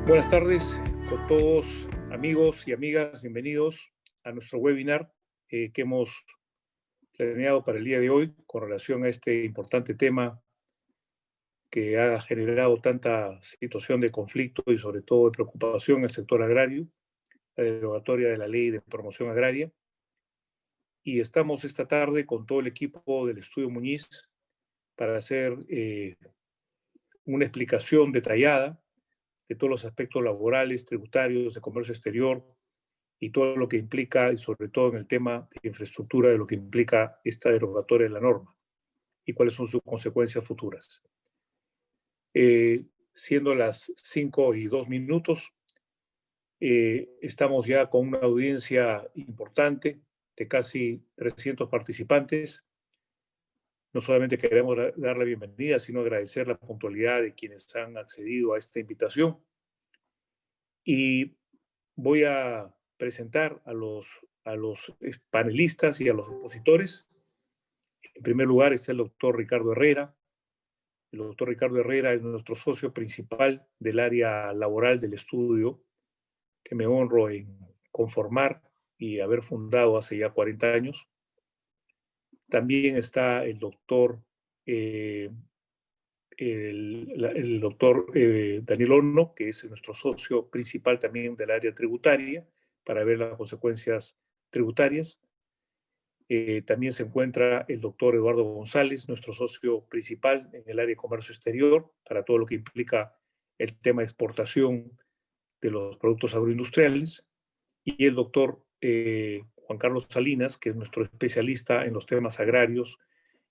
Buenas tardes con todos, amigos y amigas. Bienvenidos a nuestro webinar que hemos planeado para el día de hoy con relación a este importante tema que ha generado tanta situación de conflicto y sobre todo de preocupación en el sector agrario, la derogatoria de la Ley de Promoción Agraria. Y estamos esta tarde con todo el equipo del Estudio Muñiz para hacer una explicación detallada de todos los aspectos laborales, tributarios, de comercio exterior y todo lo que implica, y sobre todo en el tema de infraestructura, de lo que implica esta derogatoria de la norma y cuáles son sus consecuencias futuras. Siendo las 5:02, estamos ya con una audiencia importante de casi 300 participantes. No solamente queremos dar la bienvenida, sino agradecer la puntualidad de quienes han accedido a esta invitación. Y voy a presentar a los panelistas y a los opositores. En primer lugar está el doctor Ricardo Herrera. El doctor Ricardo Herrera es nuestro socio principal del área laboral del estudio, que me honro en conformar y haber fundado hace ya 40 años. También está el doctor Daniel Horno, que es nuestro socio principal también del área tributaria, para ver las consecuencias tributarias. También se encuentra el doctor Eduardo González, nuestro socio principal en el área de comercio exterior, para todo lo que implica el tema de exportación de los productos agroindustriales. Y el doctor Juan Carlos Salinas, que es nuestro especialista en los temas agrarios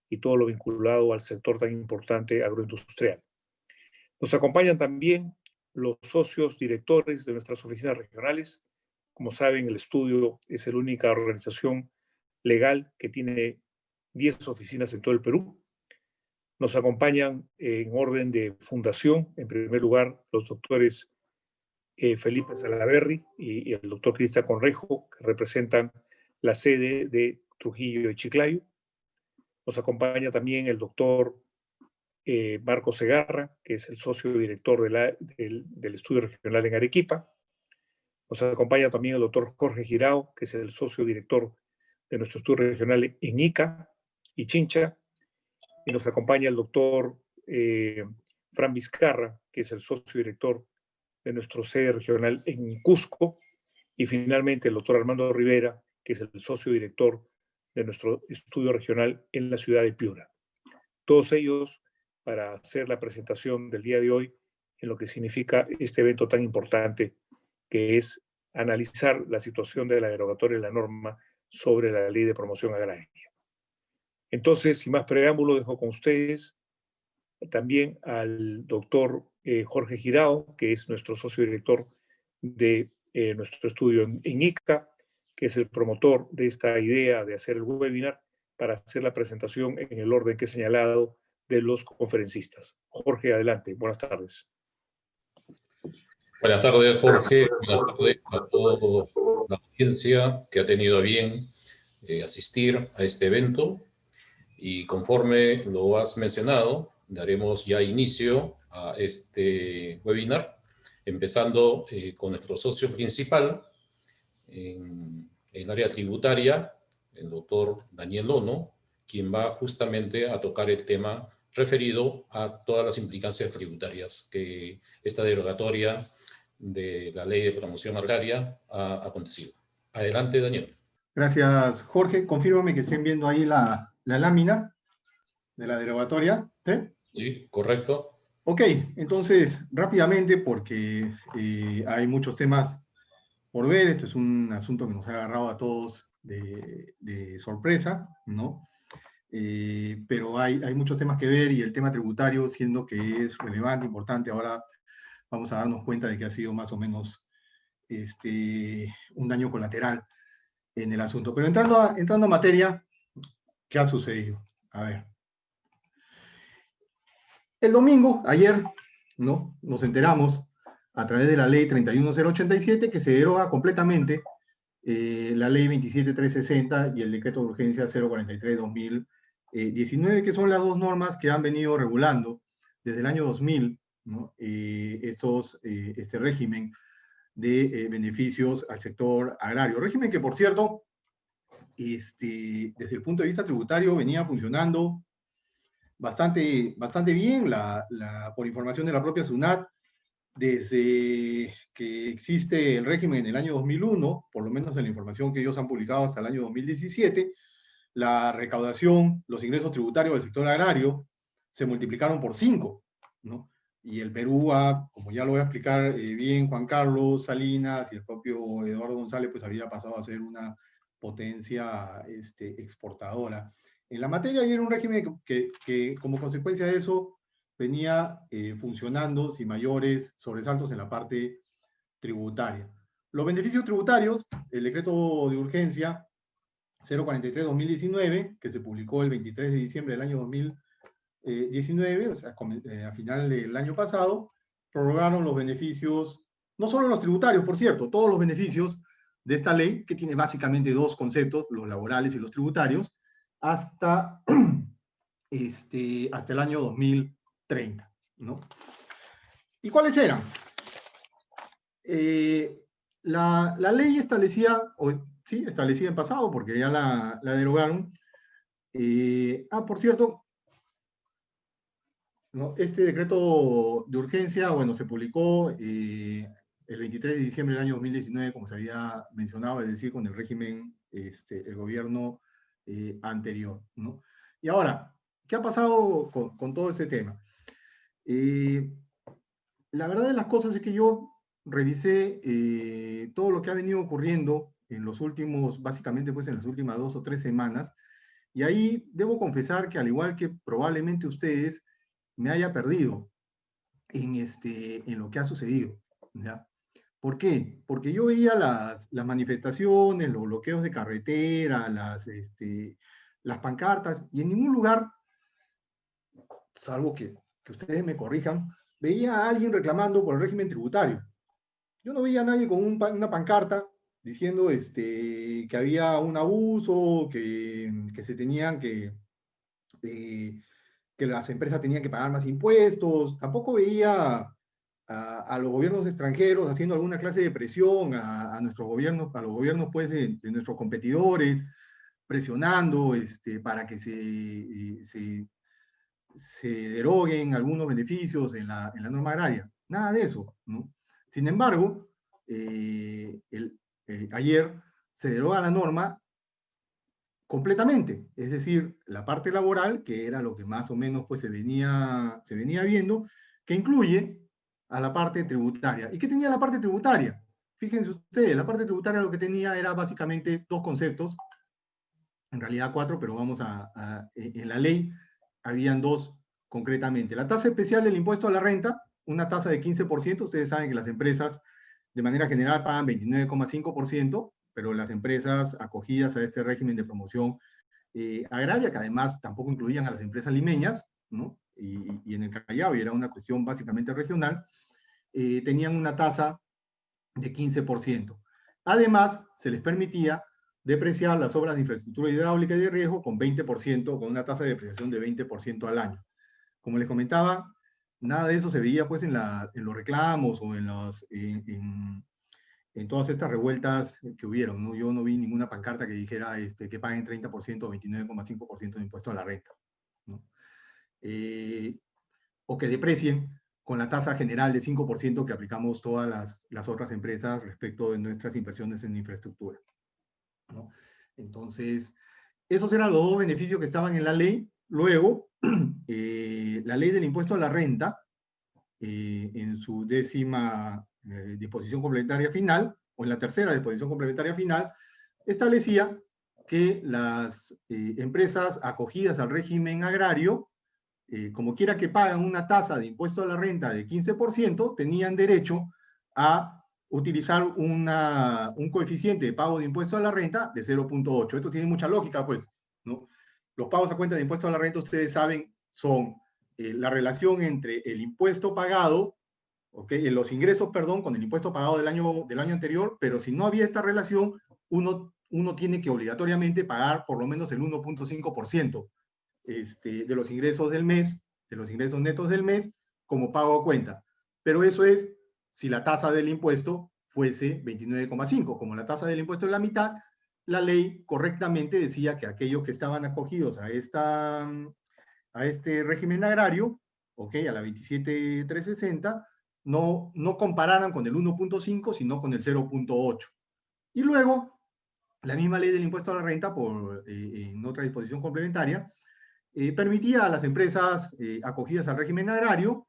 y todo lo vinculado al sector tan importante agroindustrial. Nos acompañan también los socios directores de nuestras oficinas regionales. Como saben, el estudio es la única organización legal que tiene 10 oficinas en todo el Perú. Nos acompañan en orden de fundación, en primer lugar, los doctores Felipe Salaverry y el doctor Cristian Conrejo, que representan la sede de Trujillo y Chiclayo. Nos acompaña también el doctor Marco Segarra, que es el socio director del estudio regional en Arequipa. Nos acompaña también el doctor Jorge Girao, que es el socio director de nuestro estudio regional en Ica y Chincha. Y nos acompaña el doctor Fran Vizcarra, que es el socio director de nuestro sede regional en Cusco. Y finalmente el doctor Armando Rivera, que es el socio director de nuestro estudio regional en la ciudad de Piura. Todos ellos para hacer la presentación del día de hoy en lo que significa este evento tan importante que es analizar la situación de la derogatoria de la norma sobre la Ley de Promoción Agraria. Entonces, sin más preámbulo, dejo con ustedes también al doctor Jorge Girao, que es nuestro socio director de nuestro estudio en ICA, que es el promotor de esta idea de hacer el webinar para hacer la presentación en el orden que he señalado de los conferencistas. Jorge, adelante. Buenas tardes. Buenas tardes, Jorge. Buenas tardes a toda la audiencia que ha tenido a bien asistir a este evento. Y conforme lo has mencionado, daremos ya inicio a este webinar, empezando con nuestro socio principal en el área tributaria, el doctor Daniel Horno, quien va justamente a tocar el tema referido a todas las implicancias tributarias que esta derogatoria de la Ley de Promoción Agraria ha acontecido. Adelante, Daniel. Gracias, Jorge. Confírmame que estén viendo ahí la lámina de la derogatoria. ¿Sí? Sí, correcto. Ok, entonces, rápidamente, porque hay muchos temas por ver. Esto es un asunto que nos ha agarrado a todos de sorpresa, ¿no? Pero hay muchos temas que ver y el tema tributario, siendo que es relevante, importante, ahora vamos a darnos cuenta de que ha sido más o menos un daño colateral en el asunto. Pero entrando a materia, ¿qué ha sucedido? A ver. El domingo, ayer, ¿no? Nos enteramos a través de la ley 31087 que se deroga completamente la ley 27360 y el decreto de urgencia 043-2019, que son las dos normas que han venido regulando desde el año 2000 ¿no? Este régimen de beneficios al sector agrario. Régimen que, por cierto, desde el punto de vista tributario venía funcionando bastante bien. Por información de la propia SUNAT, desde que existe el régimen en el año 2001, por lo menos en la información que ellos han publicado hasta el año 2017, la recaudación, los ingresos tributarios del sector agrario se multiplicaron por 5, ¿no? Y el Perú, como ya lo voy a explicar bien Juan Carlos Salinas y el propio Eduardo González, pues había pasado a ser una potencia exportadora en la materia, y era un régimen que como consecuencia de eso venía funcionando sin mayores sobresaltos en la parte tributaria. Los beneficios tributarios, el decreto de urgencia 043-2019, que se publicó el 23 de diciembre del año 2019, o sea, a final del año pasado, prorrogaron los beneficios, no solo los tributarios, por cierto, todos los beneficios de esta ley, que tiene básicamente dos conceptos, los laborales y los tributarios, hasta el año 2030, ¿no? ¿Y cuáles eran? La ley establecía, sí, establecía en pasado, porque ya la derogaron. Por cierto, ¿no? Este decreto de urgencia, bueno, se publicó el 23 de diciembre del año 2019, como se había mencionado, es decir, con el régimen, el gobierno anterior, ¿no? Y ahora, ¿qué ha pasado con todo este tema? La verdad de las cosas es que yo revisé todo lo que ha venido ocurriendo en los últimos, básicamente pues en las últimas 2 o 3 semanas, y ahí debo confesar que al igual que probablemente ustedes, me haya perdido en lo que ha sucedido, ¿ya? ¿Por qué? Porque yo veía las manifestaciones, los bloqueos de carretera, las pancartas, y en ningún lugar, salvo que ustedes me corrijan, veía a alguien reclamando por el régimen tributario. Yo no veía a nadie con una pancarta diciendo que había un abuso, que se tenían que las empresas tenían que pagar más impuestos. Tampoco veía a los gobiernos extranjeros haciendo alguna clase de presión a nuestros gobiernos, a los gobiernos pues, de nuestros competidores, presionando para que se deroguen algunos beneficios en la norma agraria. Nada de eso, ¿no? Sin embargo, ayer se deroga la norma completamente, es decir, la parte laboral, que era lo que más o menos pues, se venía viendo, que incluye a la parte tributaria. ¿Y qué tenía la parte tributaria? Fíjense ustedes, la parte tributaria lo que tenía era básicamente 2 conceptos, en realidad 4, pero vamos en la ley habían 2 concretamente. La tasa especial del impuesto a la renta, una tasa de 15%, ustedes saben que las empresas de manera general pagan 29,5%, pero las empresas acogidas a este régimen de promoción agraria, que además tampoco incluían a las empresas limeñas, ¿no? Y en el Callao, y era una cuestión básicamente regional, tenían una tasa de 15%. Además, se les permitía depreciar las obras de infraestructura hidráulica y de riesgo con 20%, con una tasa de depreciación de 20% al año. Como les comentaba, nada de eso se veía pues, en los reclamos o en todas estas revueltas que hubieron, ¿no? Yo no vi ninguna pancarta que dijera que paguen 30% o 29,5% de impuesto a la renta, ¿no? O que deprecien con la tasa general de 5% que aplicamos todas las otras empresas respecto de nuestras inversiones en infraestructura, ¿no? Entonces, esos eran los 2 beneficios que estaban en la ley. Luego, la ley del impuesto a la renta, en su 10ª disposición complementaria final, o en la 3ª disposición complementaria final, establecía que las empresas acogidas al régimen agrario, como quiera que pagan una tasa de impuesto a la renta de 15%, tenían derecho a utilizar un coeficiente de pago de impuesto a la renta de 0,8. Esto tiene mucha lógica, pues, ¿no? Los pagos a cuenta de impuesto a la renta, ustedes saben, son la relación entre el impuesto pagado, ¿okay? Los ingresos, perdón, con el impuesto pagado del año anterior, pero si no había esta relación, uno tiene que obligatoriamente pagar por lo menos el 1,5% de los ingresos del mes, de los ingresos netos del mes, como pago a cuenta. Pero eso es si la tasa del impuesto fuese 29,5. Como la tasa del impuesto es la mitad, la ley correctamente decía que aquellos que estaban acogidos a este régimen agrario, a la 27.360, no compararan con el 1.5, sino con el 0.8. Y luego, la misma ley del impuesto a la renta, en otra disposición complementaria, permitía a las empresas acogidas al régimen agrario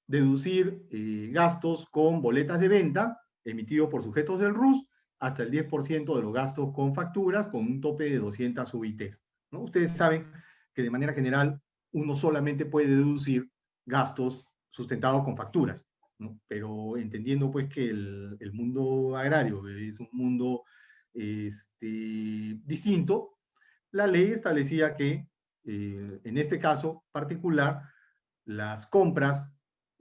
deducir gastos con boletas de venta emitidos por sujetos del RUS hasta el 10% de los gastos con facturas con un tope de 200 UITs, ¿no? Ustedes saben que de manera general uno solamente puede deducir gastos sustentados con facturas, ¿no? Pero entendiendo pues que el mundo agrario es un mundo distinto, la ley establecía que en este caso particular las compras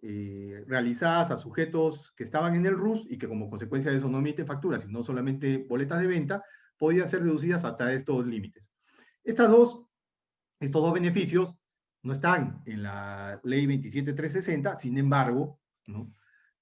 realizadas a sujetos que estaban en el RUS y que como consecuencia de eso no emiten facturas, sino solamente boletas de venta, podían ser deducidas hasta estos límites. Estos dos beneficios no están en la ley 27.360, sin embargo, ¿no?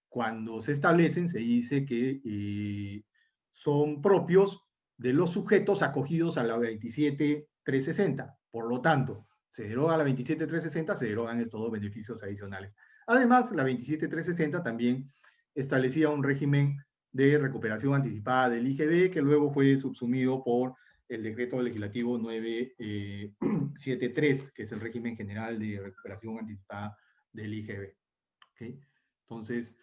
Cuando se establecen se dice que son propios de los sujetos acogidos a la 27.360. Por lo tanto, se deroga la 27.360, se derogan estos dos beneficios adicionales. Además, la 27.360 también establecía un régimen de recuperación anticipada del IGB que luego fue subsumido por el decreto legislativo 973, que es el régimen general de recuperación anticipada del IGB. ¿Okay? Entonces,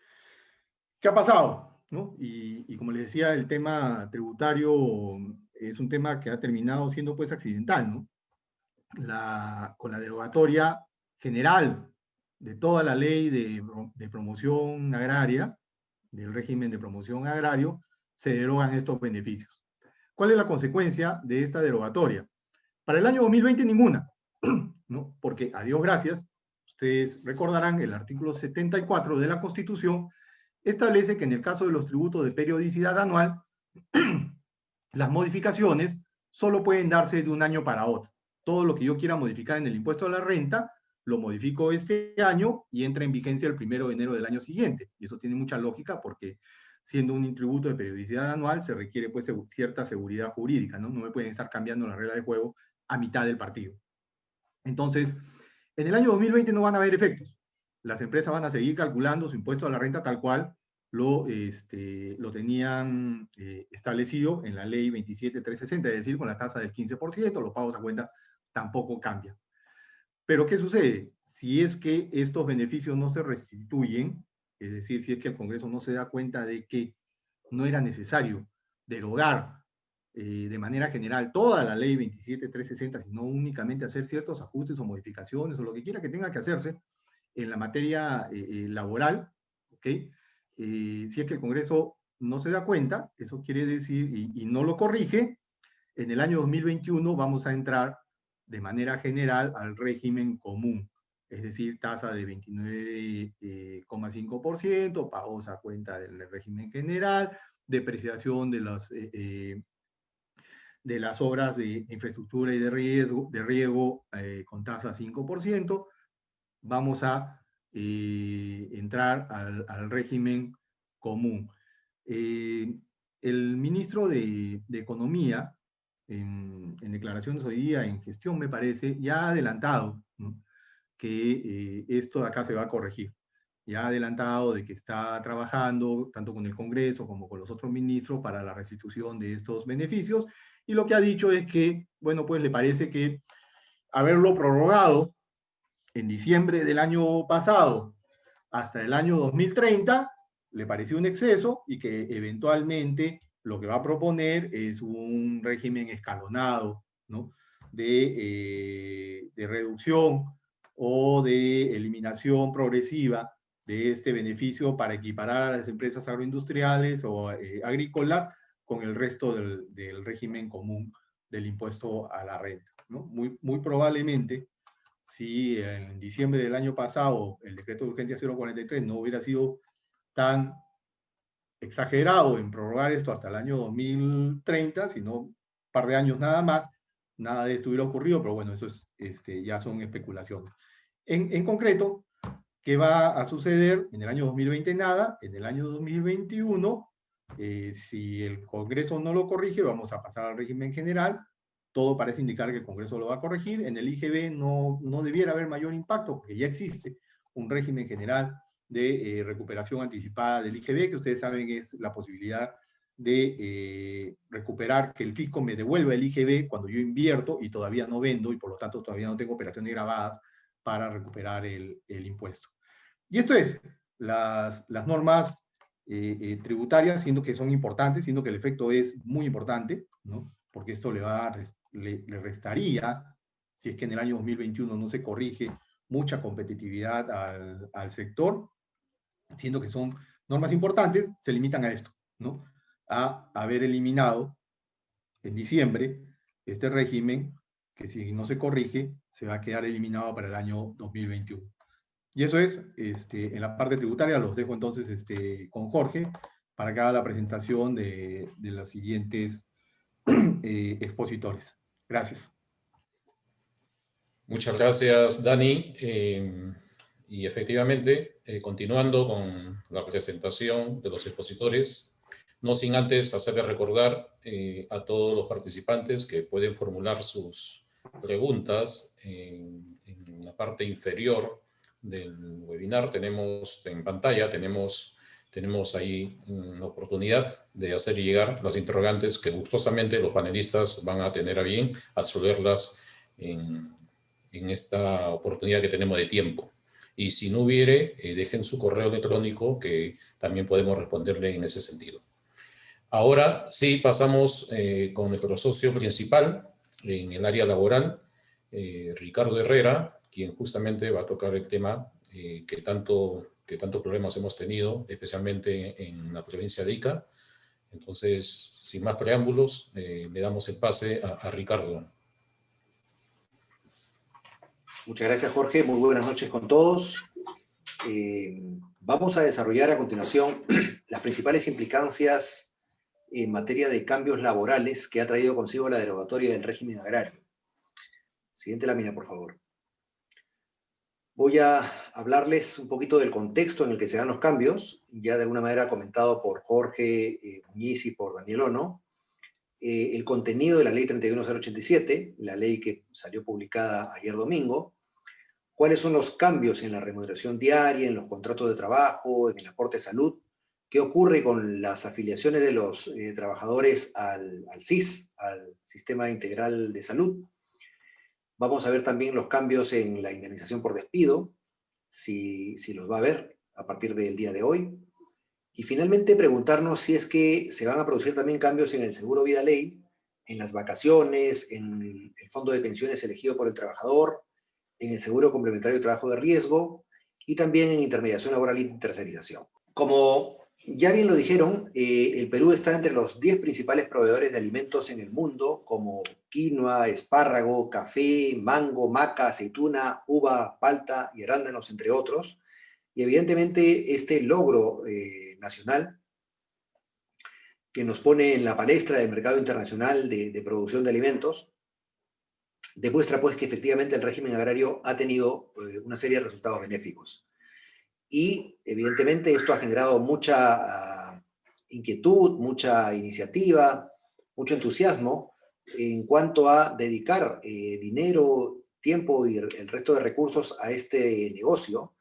¿qué ha pasado? ¿No? Y como les decía, el tema tributario es un tema que ha terminado siendo pues accidental, ¿no? Con la derogatoria general de toda la ley de promoción agraria, del régimen de promoción agrario, se derogan estos beneficios. ¿Cuál es la consecuencia de esta derogatoria? Para el año 2020 ninguna, ¿no? Porque, a Dios gracias, ustedes recordarán, el artículo 74 de la Constitución establece que en el caso de los tributos de periodicidad anual, las modificaciones solo pueden darse de un año para otro. Todo lo que yo quiera modificar en el impuesto a la renta, lo modifico este año y entra en vigencia el 1 de enero del año siguiente. Y eso tiene mucha lógica porque siendo un tributo de periodicidad anual se requiere pues cierta seguridad jurídica, ¿no? No me pueden estar cambiando la regla de juego a mitad del partido. Entonces, en el año 2020 no van a haber efectos. Las empresas van a seguir calculando su impuesto a la renta tal cual lo tenían establecido en la ley 27.360, es decir, con la tasa del 15%, los pagos a cuenta tampoco cambian. Pero, ¿qué sucede? Si es que estos beneficios no se restituyen, es decir, si es que el Congreso no se da cuenta de que no era necesario derogar de manera general toda la ley 27.360, sino únicamente hacer ciertos ajustes o modificaciones o lo que quiera que tenga que hacerse en la materia laboral, ¿ok? Si es que el Congreso no se da cuenta, eso quiere decir, y no lo corrige, en el año 2021 vamos a entrar de manera general al régimen común, es decir, tasa de 29,5%, pagos a cuenta del régimen general, depreciación de las obras de infraestructura y de riego con tasa 5%, vamos a entrar al régimen común. El ministro de Economía, en declaraciones hoy día, en gestión me parece, ya ha adelantado, ¿no?, que esto de acá se va a corregir. Ya ha adelantado de que está trabajando tanto con el Congreso como con los otros ministros para la restitución de estos beneficios, y lo que ha dicho es que, bueno, pues le parece que haberlo prorrogado en diciembre del año pasado hasta el año 2030 le pareció un exceso y que eventualmente lo que va a proponer es un régimen escalonado, ¿no?, de reducción o de eliminación progresiva de este beneficio para equiparar a las empresas agroindustriales o agrícolas con el resto del régimen común del impuesto a la renta, ¿no? Muy probablemente, si en diciembre del año pasado el decreto de urgencia 043 no hubiera sido tan exagerado en prorrogar esto hasta el año 2030, sino un par de años nada más, nada de esto hubiera ocurrido, pero bueno, eso es, ya son especulaciones. En concreto, ¿Qué va a suceder? En el año 2020 nada, en el año 2021, si el Congreso no lo corrige, vamos a pasar al régimen general. Todo parece indicar que el Congreso lo va a corregir. En el IGB no debiera haber mayor impacto, porque ya existe un régimen general de recuperación anticipada del IGB, que ustedes saben es la posibilidad de recuperar, que el fisco me devuelva el IGB cuando yo invierto y todavía no vendo, y por lo tanto todavía no tengo operaciones grabadas para recuperar el impuesto. Y esto es las normas tributarias, siendo que son importantes, siendo que el efecto es muy importante, ¿no? Porque esto le restaría, si es que en el año 2021 no se corrige, mucha competitividad al sector, siendo que son normas importantes, se limitan a esto, ¿no? A haber eliminado en diciembre este régimen, que si no se corrige, se va a quedar eliminado para el año 2021. Y eso es, en la parte tributaria, los dejo entonces con Jorge, para que haga la presentación de los siguientes expositores. Gracias. Muchas gracias, Dani. Y efectivamente, continuando con la presentación de los expositores, no sin antes hacerles recordar a todos los participantes que pueden formular sus preguntas en la parte inferior del webinar. Tenemos en pantalla, tenemos ahí una oportunidad de hacer llegar las interrogantes que gustosamente los panelistas van a tener a bien absolverlas en esta oportunidad que tenemos de tiempo. Y si no hubiere, dejen su correo electrónico que también podemos responderle en ese sentido. Ahora sí pasamos con nuestro socio principal en el área laboral, Ricardo Herrera, quien justamente va a tocar el tema que tantos problemas hemos tenido, especialmente en la provincia de Ica. Entonces, sin más preámbulos, le damos el pase a Ricardo. Muchas gracias, Jorge. Muy buenas noches con todos. Vamos a desarrollar a continuación las principales implicancias en materia de cambios laborales que ha traído consigo la derogatoria del régimen agrario. Siguiente lámina, por favor. Voy a hablarles un poquito del contexto en el que se dan los cambios, ya de alguna manera comentado por Jorge Muñiz y por Daniel Ono. El contenido de la ley 31087, la ley que salió publicada ayer domingo, cuáles son los cambios en la remuneración diaria, en los contratos de trabajo, en el aporte de salud, qué ocurre con las afiliaciones de los trabajadores al SIS, al Sistema Integral de Salud. Vamos a ver también los cambios en la indemnización por despido, si los va a haber a partir del día de hoy. Y finalmente preguntarnos si es que se van a producir también cambios en el seguro vida ley, en las vacaciones, en el fondo de pensiones elegido por el trabajador, en el seguro complementario de trabajo de riesgo y también en intermediación laboral y tercerización. Como ya bien lo dijeron, el Perú está entre los 10 principales proveedores de alimentos en el mundo, como quinoa, espárrago, café, mango, maca, aceituna, uva, palta y arándanos, entre otros. Y evidentemente este logro nacional que nos pone en la palestra del mercado internacional de producción de alimentos demuestra pues que efectivamente el régimen agrario ha tenido una serie de resultados benéficos. Y evidentemente esto ha generado mucha inquietud, mucha iniciativa, mucho entusiasmo en cuanto a dedicar dinero, tiempo y el resto de recursos a este negocio,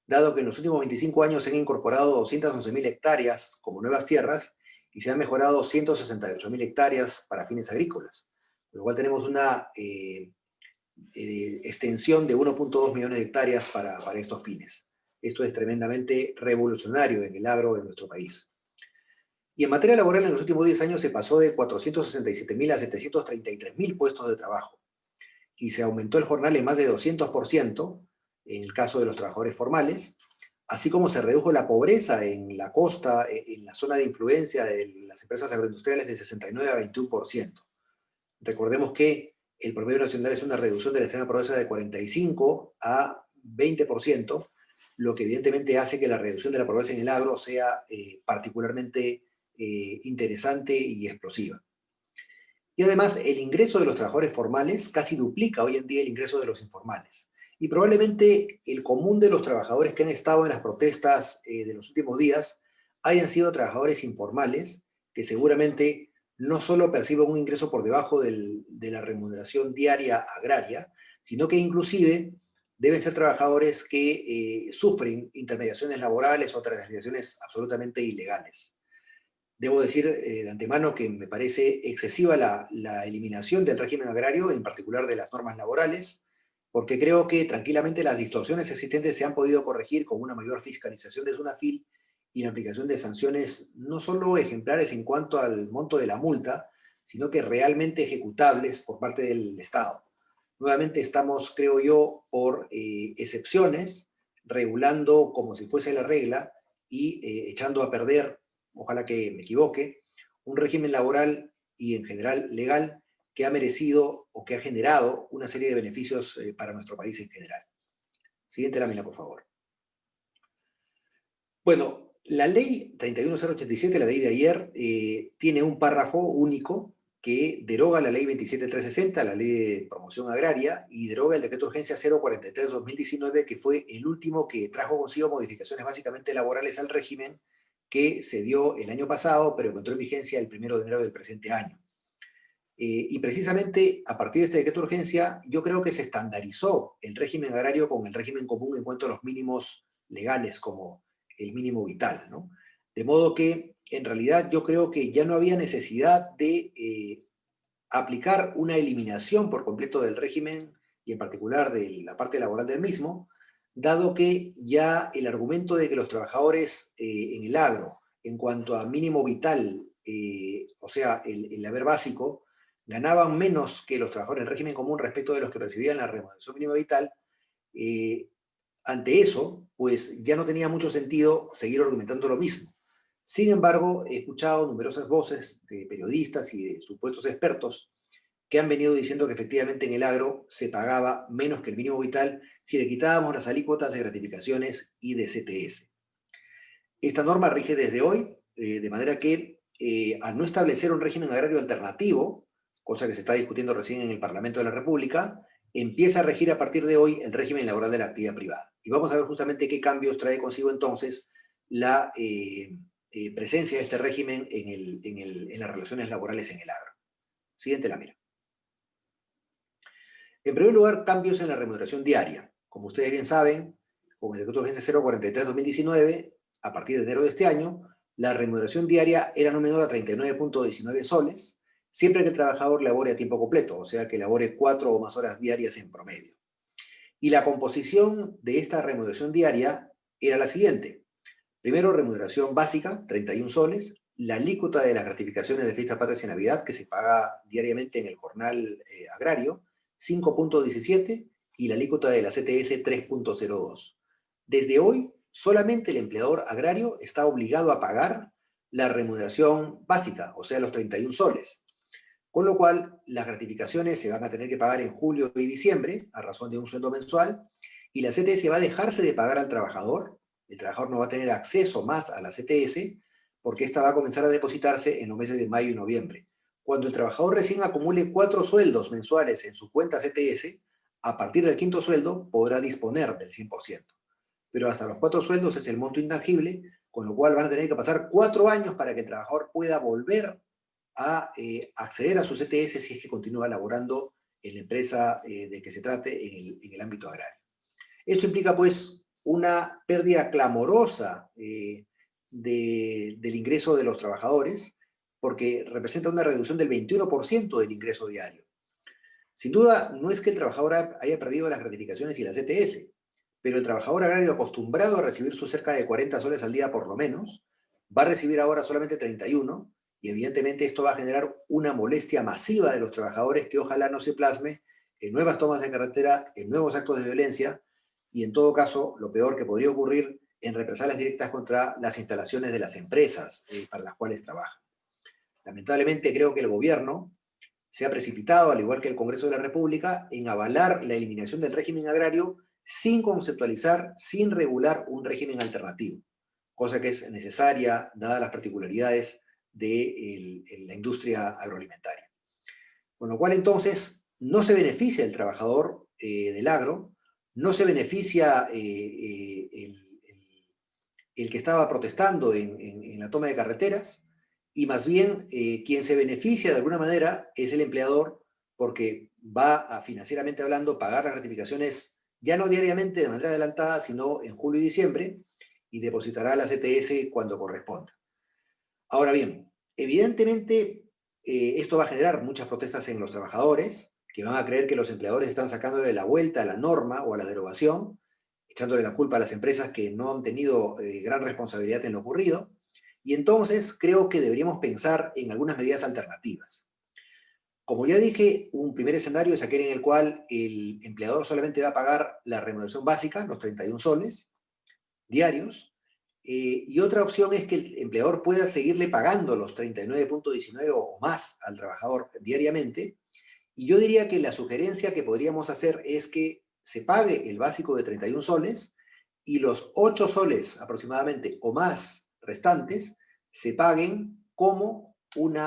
dado que en los últimos 25 años se han incorporado 211.000 hectáreas como nuevas tierras y se han mejorado 168.000 hectáreas para fines agrícolas, con lo cual tenemos una extensión de 1.2 millones de hectáreas para estos fines. Esto es tremendamente revolucionario en el agro de nuestro país. Y en materia laboral, en los últimos 10 años se pasó de 467.000 a 733.000 puestos de trabajo y se aumentó el jornal en más de 200% en el caso de los trabajadores formales, así como se redujo la pobreza en la costa, en la zona de influencia de las empresas agroindustriales de 69 a 21%. Recordemos que el promedio nacional es una reducción de la extrema pobreza de 45 a 20%, lo que evidentemente hace que la reducción de la pobreza en el agro sea particularmente interesante y explosiva. Y además, el ingreso de los trabajadores formales casi duplica hoy en día el ingreso de los informales. Y probablemente el común de los trabajadores que han estado en las protestas de los últimos días hayan sido trabajadores informales que seguramente no solo perciben un ingreso por debajo de la remuneración diaria agraria, sino que inclusive deben ser trabajadores que sufren intermediaciones laborales o transacciones absolutamente ilegales. Debo decir de antemano que me parece excesiva la eliminación del régimen agrario, en particular de las normas laborales, porque creo que tranquilamente las distorsiones existentes se han podido corregir con una mayor fiscalización de SUNAFIL y la aplicación de sanciones no solo ejemplares en cuanto al monto de la multa, sino que realmente ejecutables por parte del Estado. Nuevamente estamos, creo yo, por excepciones, regulando como si fuese la regla y echando a perder, ojalá que me equivoque, un régimen laboral y en general legal que ha merecido o que ha generado una serie de beneficios para nuestro país en general. Siguiente lámina, por favor. Bueno, la ley 31087, la ley de ayer, tiene un párrafo único que deroga la ley 27360, la ley de promoción agraria, y deroga el decreto de urgencia 043-2019, que fue el último que trajo consigo modificaciones básicamente laborales al régimen que se dio el año pasado, pero que entró en vigencia el 1 de enero del presente año. Y precisamente a partir de este decreto de urgencia, yo creo que se estandarizó el régimen agrario con el régimen común en cuanto a los mínimos legales, como el mínimo vital, ¿no? De modo que, en realidad, yo creo que ya no había necesidad de aplicar una eliminación por completo del régimen, y en particular de la parte laboral del mismo, dado que ya el argumento de que los trabajadores en el agro, en cuanto a mínimo vital, o sea, el haber básico, ganaban menos que los trabajadores del régimen común respecto de los que percibían la remuneración mínima vital, ante eso, pues ya no tenía mucho sentido seguir argumentando lo mismo. Sin embargo, he escuchado numerosas voces de periodistas y de supuestos expertos que han venido diciendo que efectivamente en el agro se pagaba menos que el mínimo vital si le quitábamos las alícuotas de gratificaciones y de CTS. Esta norma rige desde hoy, de manera que al no establecer un régimen agrario alternativo, cosa que se está discutiendo recién en el Parlamento de la República, empieza a regir a partir de hoy el régimen laboral de la actividad privada. Y vamos a ver justamente qué cambios trae consigo entonces la presencia de este régimen en las relaciones laborales en el agro. Siguiente lámina. En primer lugar, cambios en la remuneración diaria. Como ustedes bien saben, con el decreto de urgencia 043-2019, a partir de enero de este año, la remuneración diaria era no menor a 39.19 soles, siempre que el trabajador labore a tiempo completo, o sea que labore 4 o más horas diarias en promedio. Y la composición de esta remuneración diaria era la siguiente. Primero, remuneración básica, 31 soles, la alícuota de las gratificaciones de fiestas patrias y Navidad, que se paga diariamente en el jornal agrario, 5.17, y la alícuota de la CTS, 3.02. Desde hoy, solamente el empleador agrario está obligado a pagar la remuneración básica, o sea, los 31 soles. Con lo cual, las gratificaciones se van a tener que pagar en julio y diciembre, a razón de un sueldo mensual, y la CTS va a dejarse de pagar al trabajador. El trabajador no va a tener acceso más a la CTS, porque esta va a comenzar a depositarse en los meses de mayo y noviembre. Cuando el trabajador recién acumule 4 sueldos mensuales en su cuenta CTS, a partir del 5º sueldo podrá disponer del 100%. Pero hasta los 4 sueldos es el monto intangible, con lo cual van a tener que pasar 4 años para que el trabajador pueda volver a acceder a su CTS si es que continúa laborando en la empresa de que se trate en el ámbito agrario. Esto implica, pues, una pérdida clamorosa del ingreso de los trabajadores, porque representa una reducción del 21% del ingreso diario. Sin duda, no es que el trabajador haya perdido las gratificaciones y la CTS, pero el trabajador agrario acostumbrado a recibir sus cerca de 40 soles al día por lo menos, va a recibir ahora solamente 31, y evidentemente esto va a generar una molestia masiva de los trabajadores que ojalá no se plasme en nuevas tomas de carretera, en nuevos actos de violencia, y en todo caso, lo peor que podría ocurrir, en represalias directas contra las instalaciones de las empresas para las cuales trabajan. Lamentablemente creo que el gobierno se ha precipitado, al igual que el Congreso de la República, en avalar la eliminación del régimen agrario sin conceptualizar, sin regular un régimen alternativo, cosa que es necesaria dadas las particularidades de la industria agroalimentaria. Con lo cual entonces no se beneficia el trabajador del agro, no se beneficia el que estaba protestando en la toma de carreteras, y más bien quien se beneficia de alguna manera es el empleador, porque va a, financieramente hablando, pagar las gratificaciones ya no diariamente de manera adelantada, sino en julio y diciembre, y depositará la CTS cuando corresponda. Ahora bien, evidentemente esto va a generar muchas protestas en los trabajadores, que van a creer que los empleadores están sacándole la vuelta a la norma o a la derogación, echándole la culpa a las empresas que no han tenido gran responsabilidad en lo ocurrido, y entonces creo que deberíamos pensar en algunas medidas alternativas. Como ya dije, un primer escenario es aquel en el cual el empleador solamente va a pagar la remuneración básica, los 31 soles diarios, y otra opción es que el empleador pueda seguirle pagando los 39.19 o más al trabajador diariamente. Y yo diría que la sugerencia que podríamos hacer es que se pague el básico de 31 soles y los 8 soles aproximadamente o más restantes se paguen como un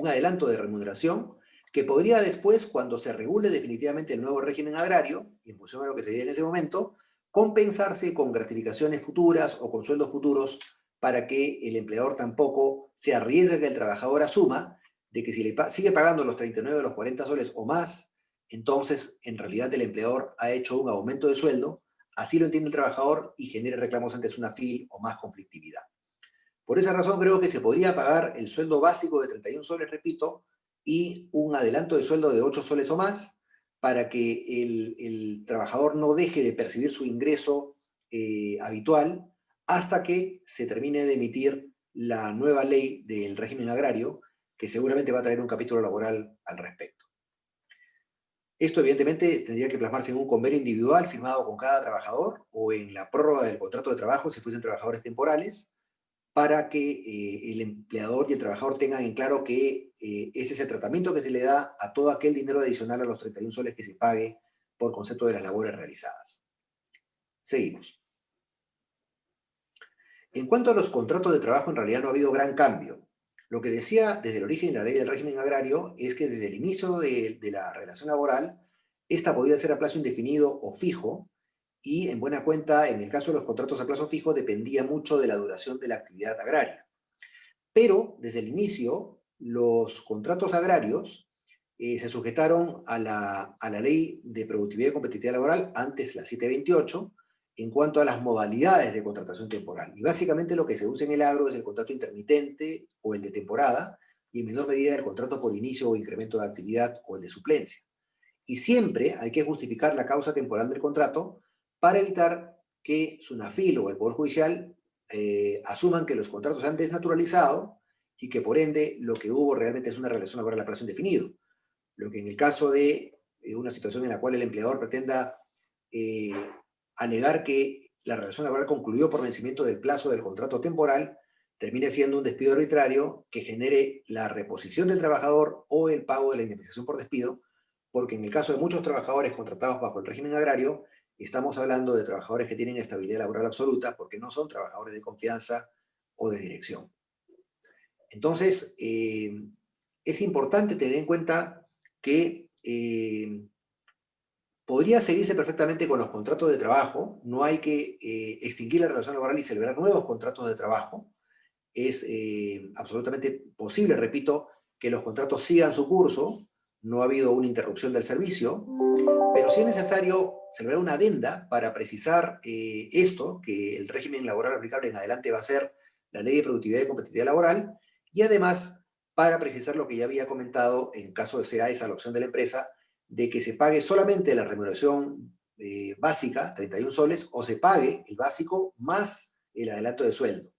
adelanto de remuneración que podría después, cuando se regule definitivamente el nuevo régimen agrario, y en función de lo que se diga en ese momento, compensarse con gratificaciones futuras o con sueldos futuros para que el empleador tampoco se arriesgue que el trabajador asuma de que si le sigue pagando los 39 o los 40 soles o más, entonces en realidad el empleador ha hecho un aumento de sueldo, así lo entiende el trabajador y genere reclamos ante una FIL o más conflictividad. Por esa razón creo que se podría pagar el sueldo básico de 31 soles, repito, y un adelanto de sueldo de 8 soles o más, para que el trabajador no deje de percibir su ingreso habitual hasta que se termine de emitir la nueva ley del régimen agrario, que seguramente va a traer un capítulo laboral al respecto. Esto evidentemente tendría que plasmarse en un convenio individual firmado con cada trabajador o en la prórroga del contrato de trabajo si fuesen trabajadores temporales, para que el empleador y el trabajador tengan en claro que ese es el tratamiento que se le da a todo aquel dinero adicional a los 31 soles que se pague por concepto de las labores realizadas. Seguimos. En cuanto a los contratos de trabajo, en realidad no ha habido gran cambio. Lo que decía desde el origen de la ley del régimen agrario es que desde el inicio de la relación laboral, esta podía ser a plazo indefinido o fijo, y en buena cuenta, en el caso de los contratos a plazo fijo, dependía mucho de la duración de la actividad agraria. Pero desde el inicio, los contratos agrarios se sujetaron a la Ley de Productividad y Competitividad Laboral, antes la 728, en cuanto a las modalidades de contratación temporal. Y básicamente lo que se usa en el agro es el contrato intermitente o el de temporada, y en menor medida el contrato por inicio o incremento de actividad o el de suplencia. Y siempre hay que justificar la causa temporal del contrato para evitar que SUNAFIL o el Poder Judicial asuman que los contratos se han desnaturalizado y que por ende lo que hubo realmente es una relación laboral a plazo indefinido. Lo que en el caso de una situación en la cual el empleador pretenda alegar que la relación laboral concluyó por vencimiento del plazo del contrato temporal, termine siendo un despido arbitrario que genere la reposición del trabajador o el pago de la indemnización por despido, porque en el caso de muchos trabajadores contratados bajo el régimen agrario, estamos hablando de trabajadores que tienen estabilidad laboral absoluta porque no son trabajadores de confianza o de dirección. Entonces, es importante tener en cuenta que podría seguirse perfectamente con los contratos de trabajo, no hay que extinguir la relación laboral y celebrar nuevos contratos de trabajo. Es absolutamente posible, repito, que los contratos sigan su curso, no ha habido una interrupción del servicio, pero sí es necesario celebrar una adenda para precisar esto, que el régimen laboral aplicable en adelante va a ser la Ley de Productividad y Competitividad Laboral, y además para precisar lo que ya había comentado en caso de sea esa la opción de la empresa, de que se pague solamente la remuneración básica, 31 soles, o se pague el básico más el adelanto de sueldo.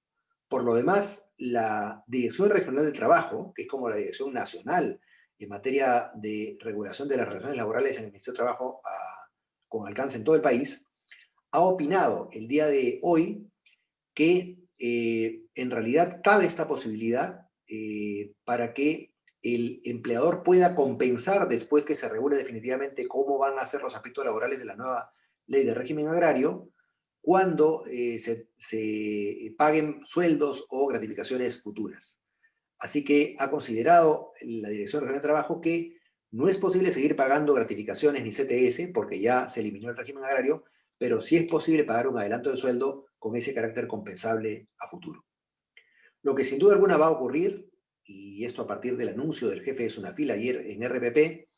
Por lo demás, la Dirección Regional del Trabajo, que es como la Dirección Nacional en materia de regulación de las relaciones laborales en el Ministerio de Trabajo con alcance en todo el país, ha opinado el día de hoy que en realidad cabe esta posibilidad para que el empleador pueda compensar después que se regule definitivamente cómo van a ser los aspectos laborales de la nueva ley de régimen agrario, cuando se paguen sueldos o gratificaciones futuras. Así que ha considerado la Dirección Regional de Trabajo que No es posible seguir pagando gratificaciones ni CTS porque ya se eliminó el régimen agrario, pero sí es posible pagar un adelanto de sueldo con ese carácter compensable a futuro. Lo que sin duda alguna va a ocurrir, y esto a partir del anuncio del jefe de Sunafil ayer en RPP,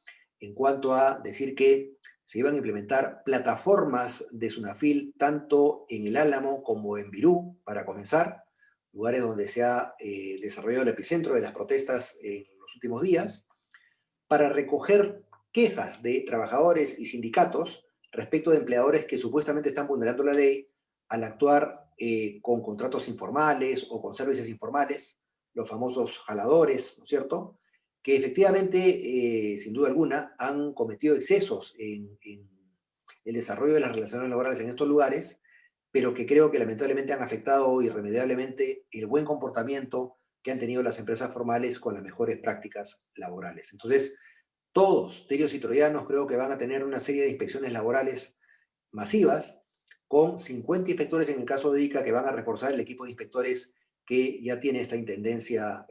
en cuanto a decir que se iban a implementar plataformas de Sunafil tanto en El Álamo como en Virú, para comenzar, lugares donde se ha desarrollado el epicentro de las protestas en los últimos días, para recoger quejas de trabajadores y sindicatos respecto de empleadores que supuestamente están vulnerando la ley al actuar con contratos informales o con servicios informales, los famosos jaladores, ¿no es cierto?, que efectivamente, sin duda alguna, han cometido excesos en el desarrollo de las relaciones laborales en estos lugares, pero que creo que lamentablemente han afectado irremediablemente el buen comportamiento que han tenido las empresas formales con las mejores prácticas laborales. Entonces, todos, terios y troyanos, creo que van a tener una serie de inspecciones laborales masivas, con 50 inspectores en el caso de ICA, que van a reforzar el equipo de inspectores que ya tiene esta intendencia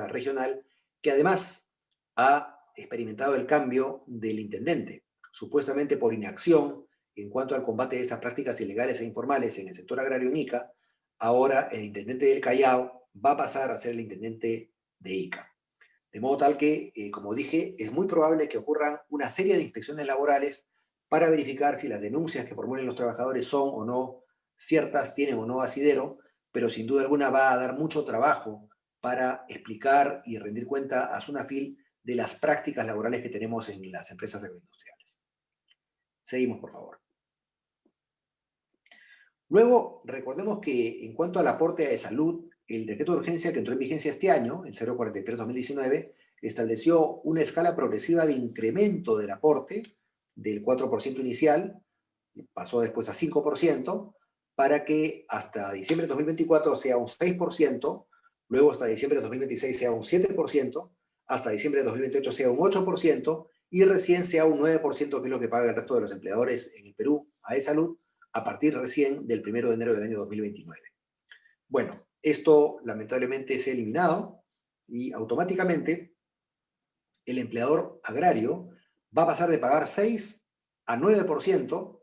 regional, que además ha experimentado el cambio del intendente, supuestamente por inacción en cuanto al combate de estas prácticas ilegales e informales en el sector agrario en ICA. Ahora el intendente del Callao va a pasar a ser el intendente de ICA. De modo tal que, como dije, es muy probable que ocurran una serie de inspecciones laborales para verificar si las denuncias que formulen los trabajadores son o no ciertas, tienen o no asidero, pero sin duda alguna va a dar mucho trabajo para explicar y rendir cuenta a Sunafil de las prácticas laborales que tenemos en las empresas agroindustriales. Seguimos, por favor. Luego, recordemos que en cuanto al aporte de salud, el decreto de urgencia que entró en vigencia este año, el 043-2019, estableció una escala progresiva de incremento del aporte del 4% inicial, pasó después a 5%, para que hasta diciembre de 2024 sea un 6%, luego hasta diciembre de 2026 sea un 7%, hasta diciembre de 2028 sea un 8%, y recién sea un 9%, que es lo que paga el resto de los empleadores en el Perú a E-Salud, a partir recién del 1 de enero del año 2029. Bueno, esto lamentablemente se ha eliminado y automáticamente el empleador agrario va a pasar de pagar 6 a 9%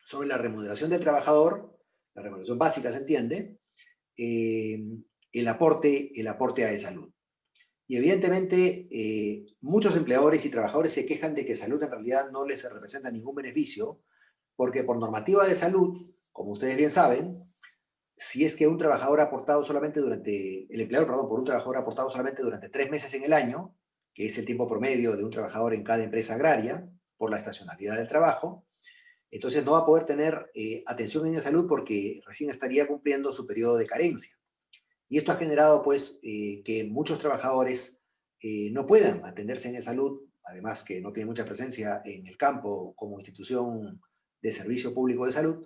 sobre la remuneración del trabajador, la remuneración básica se entiende, el aporte a E-Salud. Y evidentemente muchos empleadores y trabajadores se quejan de que salud en realidad no les representa ningún beneficio, porque por normativa de salud, como ustedes bien saben, si es que un trabajador ha aportado solamente el empleador, perdón, por un trabajador ha aportado solamente durante 3 meses en el año, que es el tiempo promedio de un trabajador en cada empresa agraria, por la estacionalidad del trabajo, entonces no va a poder tener atención en salud porque recién estaría cumpliendo su periodo de carencia. Y esto ha generado, pues, que muchos trabajadores no puedan atenderse en salud, además que no tiene mucha presencia en el campo como institución de servicio público de salud,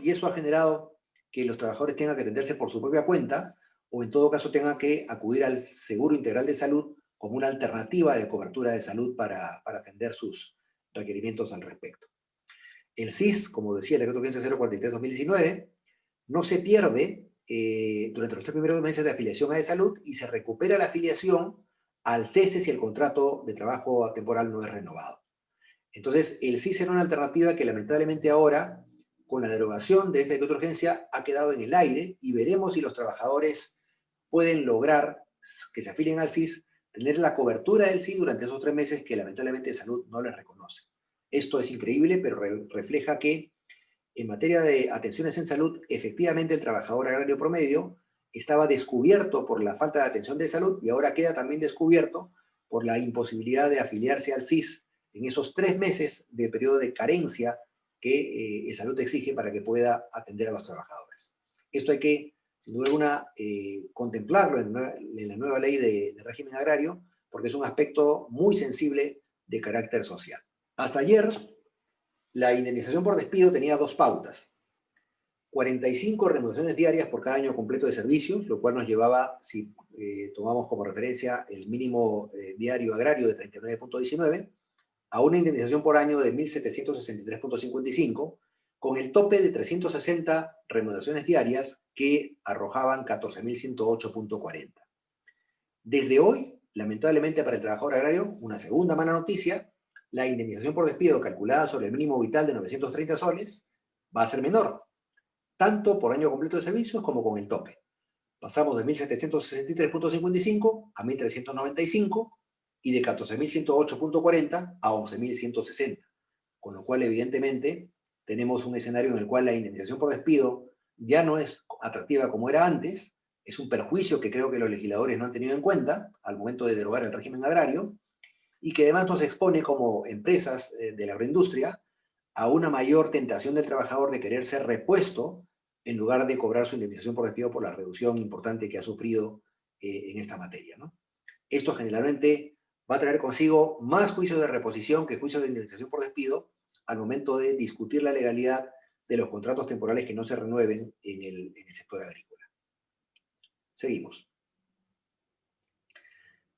y eso ha generado que los trabajadores tengan que atenderse por su propia cuenta, o en todo caso tengan que acudir al Seguro Integral de Salud como una alternativa de cobertura de salud para atender sus requerimientos al respecto. El SIS, como decía el decreto 15.043/2019, no se pierde durante los 3 primeros meses de afiliación a E-Salud y se recupera la afiliación al cese si el contrato de trabajo temporal no es renovado. Entonces, el SIS era una alternativa que lamentablemente ahora, con la derogación de esta decreto de urgencia, ha quedado en el aire, y veremos si los trabajadores pueden lograr que se afilien al SIS, tener la cobertura del SIS durante esos 3 meses que lamentablemente Salud no les reconoce. Esto es increíble, pero refleja que en materia de atenciones en salud, efectivamente el trabajador agrario promedio estaba descubierto por la falta de atención de salud y ahora queda también descubierto por la imposibilidad de afiliarse al SIS en esos 3 meses de periodo de carencia que salud exige para que pueda atender a los trabajadores. Esto hay que, sin duda alguna, contemplarlo en la nueva ley de régimen agrario, porque es un aspecto muy sensible de carácter social. Hasta ayer, la indemnización por despido tenía 2 pautas. 45 remuneraciones diarias por cada año completo de servicios, lo cual nos llevaba, si tomamos como referencia el mínimo diario agrario de 39.19, a una indemnización por año de 1.763.55, con el tope de 360 remuneraciones diarias que arrojaban 14.108.40. Desde hoy Lamentablemente para el trabajador agrario, una segunda mala noticia, la indemnización por despido calculada sobre el mínimo vital de 930 soles va a ser menor, tanto por año completo de servicios como con el tope. Pasamos de 1.763.55 a 1.395 y de 14.108.40 a 11.160, con lo cual evidentemente tenemos un escenario en el cual la indemnización por despido ya no es atractiva como era antes, es un perjuicio que creo que los legisladores no han tenido en cuenta al momento de derogar el régimen agrario, y que además nos expone como empresas de la agroindustria a una mayor tentación del trabajador de querer ser repuesto en lugar de cobrar su indemnización por despido por la reducción importante que ha sufrido en esta materia, ¿no? Esto generalmente va a traer consigo más juicios de reposición que juicios de indemnización por despido al momento de discutir la legalidad de los contratos temporales que no se renueven en el sector agrícola. Seguimos.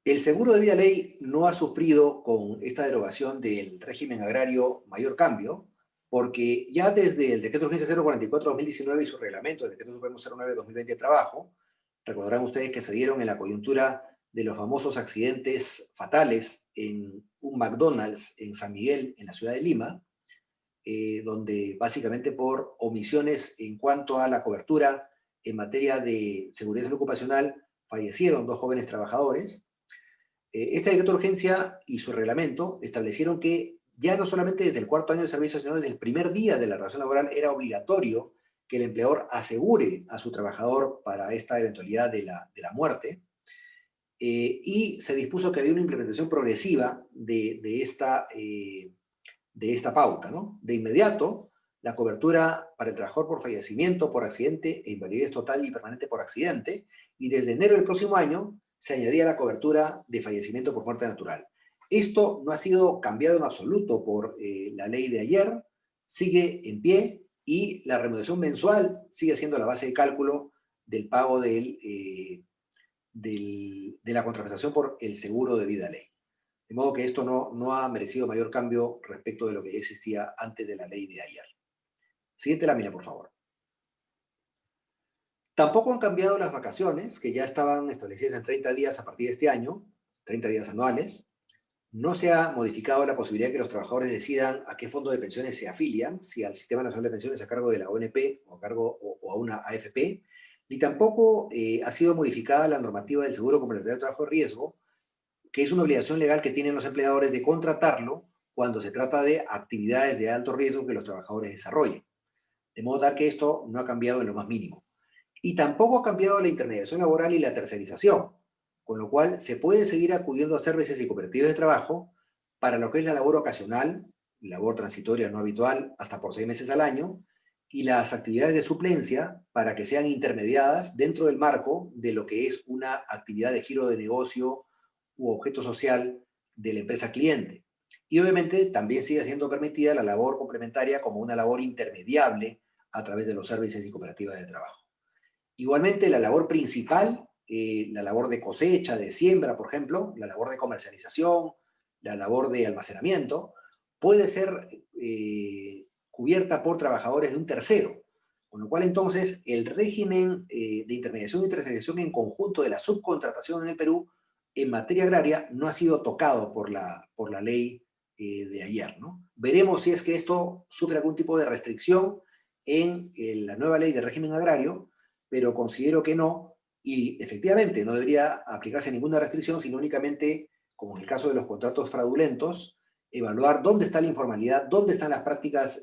El seguro de vida ley no ha sufrido con esta derogación del régimen agrario mayor cambio, porque ya desde el Decreto de Urgencia 044-2019 y su reglamento, el Decreto Supremo 09-2020 de Trabajo, recordarán ustedes que se dieron en la coyuntura de los famosos accidentes fatales en un McDonald's en San Miguel, en la ciudad de Lima, donde básicamente por omisiones en cuanto a la cobertura en materia de seguridad ocupacional fallecieron 2 jóvenes trabajadores. Este decreto de urgencia y su reglamento establecieron que ya no solamente desde el 4º año de servicio, sino desde el primer día de la relación laboral era obligatorio que el empleador asegure a su trabajador para esta eventualidad de la muerte, y se dispuso que había una implementación progresiva de esta pauta, ¿no? De inmediato, la cobertura para el trabajador por fallecimiento, por accidente e invalidez total y permanente por accidente, y desde enero del próximo año se añadía la cobertura de fallecimiento por muerte natural. Esto no ha sido cambiado en absoluto por la ley de ayer, sigue en pie y la remuneración mensual sigue siendo la base de cálculo del pago de la contraprestación por el seguro de vida ley. De modo que esto no ha merecido mayor cambio respecto de lo que ya existía antes de la ley de ayer. Siguiente lámina, por favor. Tampoco han cambiado las vacaciones, que ya estaban establecidas en 30 días a partir de este año, 30 días anuales. No se ha modificado la posibilidad de que los trabajadores decidan a qué fondo de pensiones se afilian, si al Sistema Nacional de Pensiones a cargo de la ONP o a una AFP, ni tampoco ha sido modificada la normativa del seguro complementario de trabajo de riesgo, que es una obligación legal que tienen los empleadores de contratarlo cuando se trata de actividades de alto riesgo que los trabajadores desarrollen. De modo tal que esto no ha cambiado en lo más mínimo. Y tampoco ha cambiado la intermediación laboral y la tercerización, con lo cual se puede seguir acudiendo a servicios y cooperativas de trabajo para lo que es la labor ocasional, labor transitoria no habitual, hasta por 6 meses al año, y las actividades de suplencia para que sean intermediadas dentro del marco de lo que es una actividad de giro de negocio u objeto social de la empresa cliente. Y obviamente también sigue siendo permitida la labor complementaria como una labor intermediable a través de los servicios y cooperativas de trabajo. Igualmente, la labor principal, la labor de cosecha, de siembra, por ejemplo, la labor de comercialización, la labor de almacenamiento, puede ser cubierta por trabajadores de un tercero. Con lo cual, entonces, el régimen de intermediación y tercerización en conjunto de la subcontratación en el Perú en materia agraria no ha sido tocado por la ley de ayer, ¿no? Veremos si es que esto sufre algún tipo de restricción en la nueva ley de régimen agrario, pero considero que no, y efectivamente no debería aplicarse ninguna restricción, sino únicamente, como en el caso de los contratos fraudulentos, evaluar dónde está la informalidad, dónde están las prácticas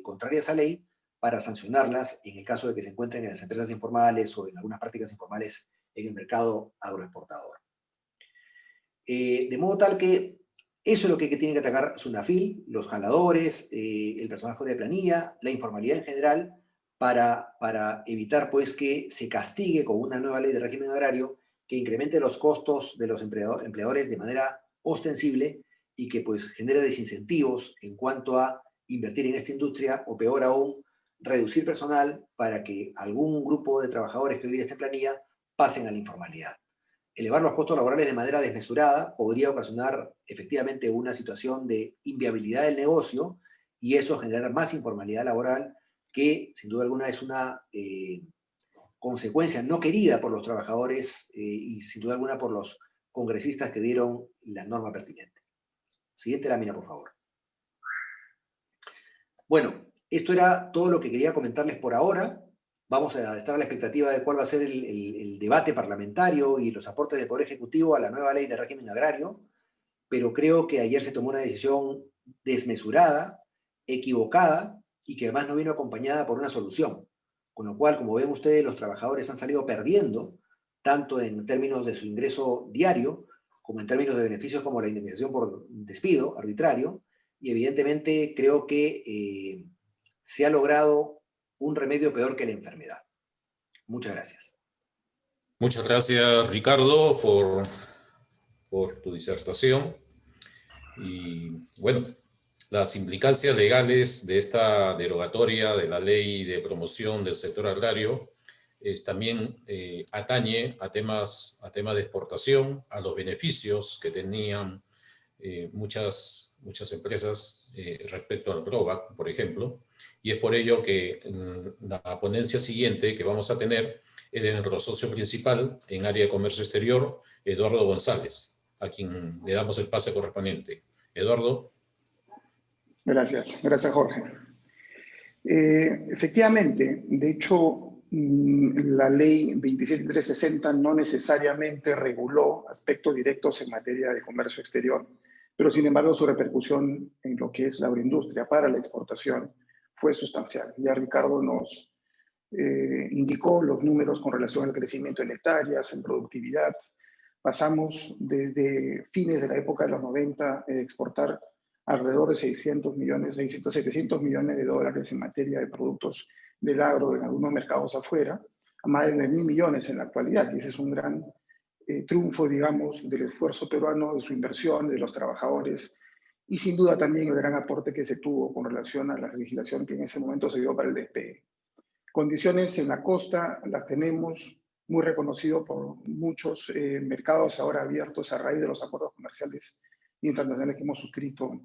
contrarias a ley, para sancionarlas en el caso de que se encuentren en las empresas informales o en algunas prácticas informales en el mercado agroexportador. De modo tal que eso es lo que tiene que atacar SUNAFIL, los jaladores, el personal fuera de planilla, la informalidad en general, para evitar pues que se castigue con una nueva ley de régimen agrario que incremente los costos de los empleadores de manera ostensible y que pues genere desincentivos en cuanto a invertir en esta industria, o peor aún, reducir personal para que algún grupo de trabajadores que hoy día está en planilla pasen a la informalidad. Elevar los costos laborales de manera desmesurada podría ocasionar efectivamente una situación de inviabilidad del negocio y eso generar más informalidad laboral, que sin duda alguna es una consecuencia no querida por los trabajadores y sin duda alguna por los congresistas que dieron la norma pertinente. Siguiente lámina, por favor. Bueno, esto era todo lo que quería comentarles por ahora. Vamos a estar a la expectativa de cuál va a ser el debate parlamentario y los aportes del Poder Ejecutivo a la nueva ley de régimen agrario, pero creo que ayer se tomó una decisión desmesurada, equivocada, y que además no vino acompañada por una solución. Con lo cual, como ven ustedes, los trabajadores han salido perdiendo, tanto en términos de su ingreso diario, como en términos de beneficios como la indemnización por despido arbitrario, y evidentemente creo que se ha logrado un remedio peor que la enfermedad. Muchas gracias. Muchas gracias, Ricardo, por tu disertación. Y bueno, las implicancias legales de esta derogatoria de la ley de promoción del sector agrario también atañe a temas de exportación, a los beneficios que tenían muchas empresas respecto al ROBAC, por ejemplo, y es por ello que la ponencia siguiente que vamos a tener es de nuestro socio principal en área de comercio exterior, Eduardo González, a quien le damos el pase correspondiente. Eduardo. Gracias, Jorge. Efectivamente, de hecho, la ley 27360 no necesariamente reguló aspectos directos en materia de comercio exterior, pero sin embargo su repercusión en lo que es la agroindustria para la exportación fue sustancial. Ya Ricardo nos indicó los números con relación al crecimiento en hectáreas, en productividad. Pasamos desde fines de la época de los 90 de exportar alrededor de 700 millones de dólares en materia de productos del agro en algunos mercados afuera, a más de 9.000 millones en la actualidad. Y ese es un gran triunfo, digamos, del esfuerzo peruano, de su inversión, de los trabajadores, y sin duda también el gran aporte que se tuvo con relación a la legislación que en ese momento se dio para el despegue. Condiciones en la costa las tenemos, muy reconocido por muchos mercados ahora abiertos a raíz de los acuerdos comerciales internacionales que hemos suscrito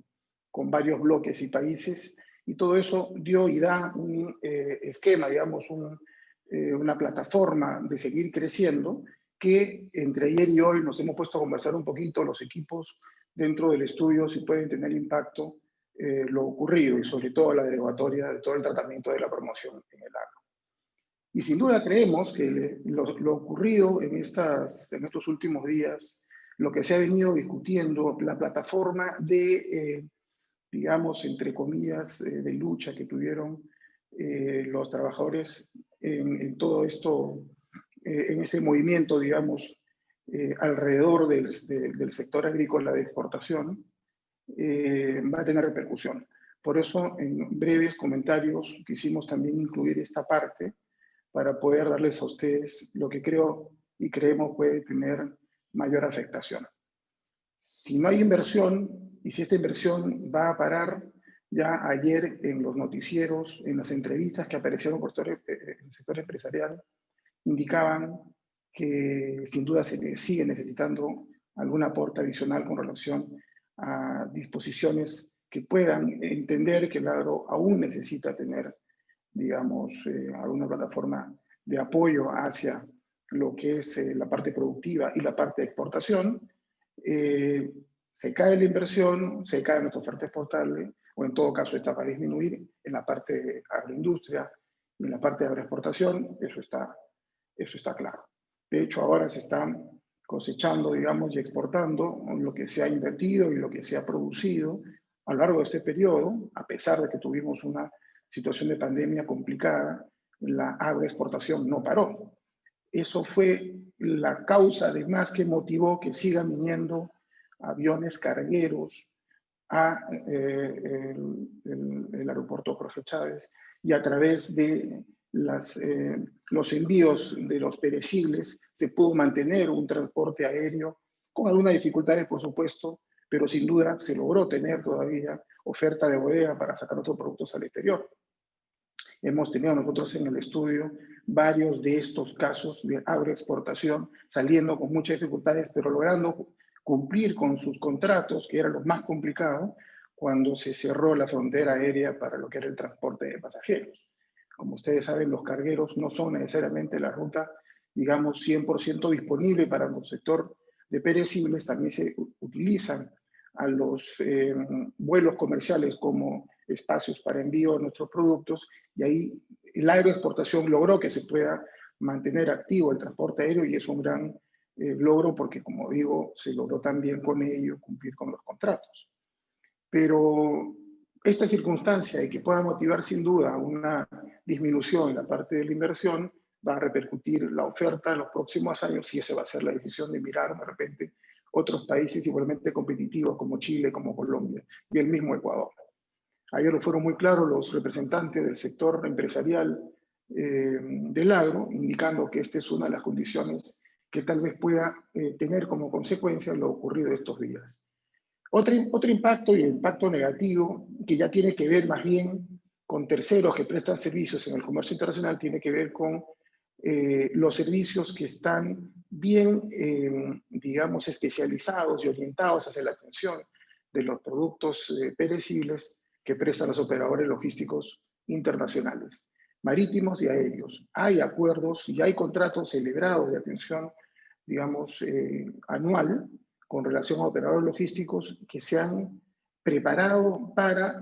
con varios bloques y países, y todo eso dio y da un esquema, digamos, una plataforma de seguir creciendo, que entre ayer y hoy nos hemos puesto a conversar un poquito los equipos dentro del estudio si pueden tener impacto lo ocurrido, y sobre todo la derogatoria de todo el tratamiento de la promoción en el agro. Y sin duda creemos que lo ocurrido en estos últimos días, lo que se ha venido discutiendo, la plataforma de, digamos, entre comillas, de lucha que tuvieron los trabajadores en todo esto, en ese movimiento, digamos, alrededor del sector agrícola de exportación, va a tener repercusión. Por eso, en breves comentarios, quisimos también incluir esta parte para poder darles a ustedes lo que creo y creemos puede tener mayor afectación. Si no hay inversión, y si esta inversión va a parar, ya ayer en los noticieros, en las entrevistas que aparecieron por todo el sector empresarial, indicaban que sin duda se sigue necesitando algún aporte adicional con relación a disposiciones que puedan entender que el agro aún necesita tener, digamos, alguna plataforma de apoyo hacia lo que es la parte productiva y la parte de exportación. Se cae la inversión, se cae nuestra oferta exportable, o en todo caso esta va a disminuir en la parte de agroindustria y en la parte de agroexportación, eso está claro. De hecho, ahora se están cosechando, digamos, y exportando lo que se ha invertido y lo que se ha producido a lo largo de este periodo, a pesar de que tuvimos una situación de pandemia complicada, la agroexportación no paró. Eso fue la causa además que motivó que sigan viniendo aviones cargueros a el aeropuerto Jorge Chávez, y a través de los envíos de los perecibles se pudo mantener un transporte aéreo con algunas dificultades, por supuesto, pero sin duda se logró tener todavía oferta de bodega para sacar otros productos al exterior. Hemos tenido nosotros en el estudio varios de estos casos de agroexportación saliendo con muchas dificultades, pero logrando cumplir con sus contratos, que era lo más complicado, cuando se cerró la frontera aérea para lo que era el transporte de pasajeros. Como ustedes saben, los cargueros no son necesariamente la ruta, digamos, 100% disponible para nuestro sector de perecibles también se utilizan a los vuelos comerciales como espacios para envío de nuestros productos, y ahí la aeroexportación logró que se pueda mantener activo el transporte aéreo, y es un gran logro porque, como digo, se logró también con ello cumplir con los contratos. Pero esta circunstancia de que pueda motivar sin duda una disminución en la parte de la inversión va a repercutir la oferta en los próximos años, y esa va a ser la decisión de mirar de repente otros países igualmente competitivos como Chile, como Colombia y el mismo Ecuador. Ayer lo fueron muy claros los representantes del sector empresarial del agro, indicando que esta es una de las condiciones que tal vez pueda tener como consecuencia lo ocurrido estos días. Otro impacto, y el impacto negativo, que ya tiene que ver más bien con terceros que prestan servicios en el comercio internacional, tiene que ver con los servicios que están bien, digamos, especializados y orientados hacia la atención de los productos perecibles que prestan los operadores logísticos internacionales, marítimos y aéreos. Hay acuerdos y hay contratos celebrados de atención, digamos, anual, con relación a operadores logísticos que se han preparado para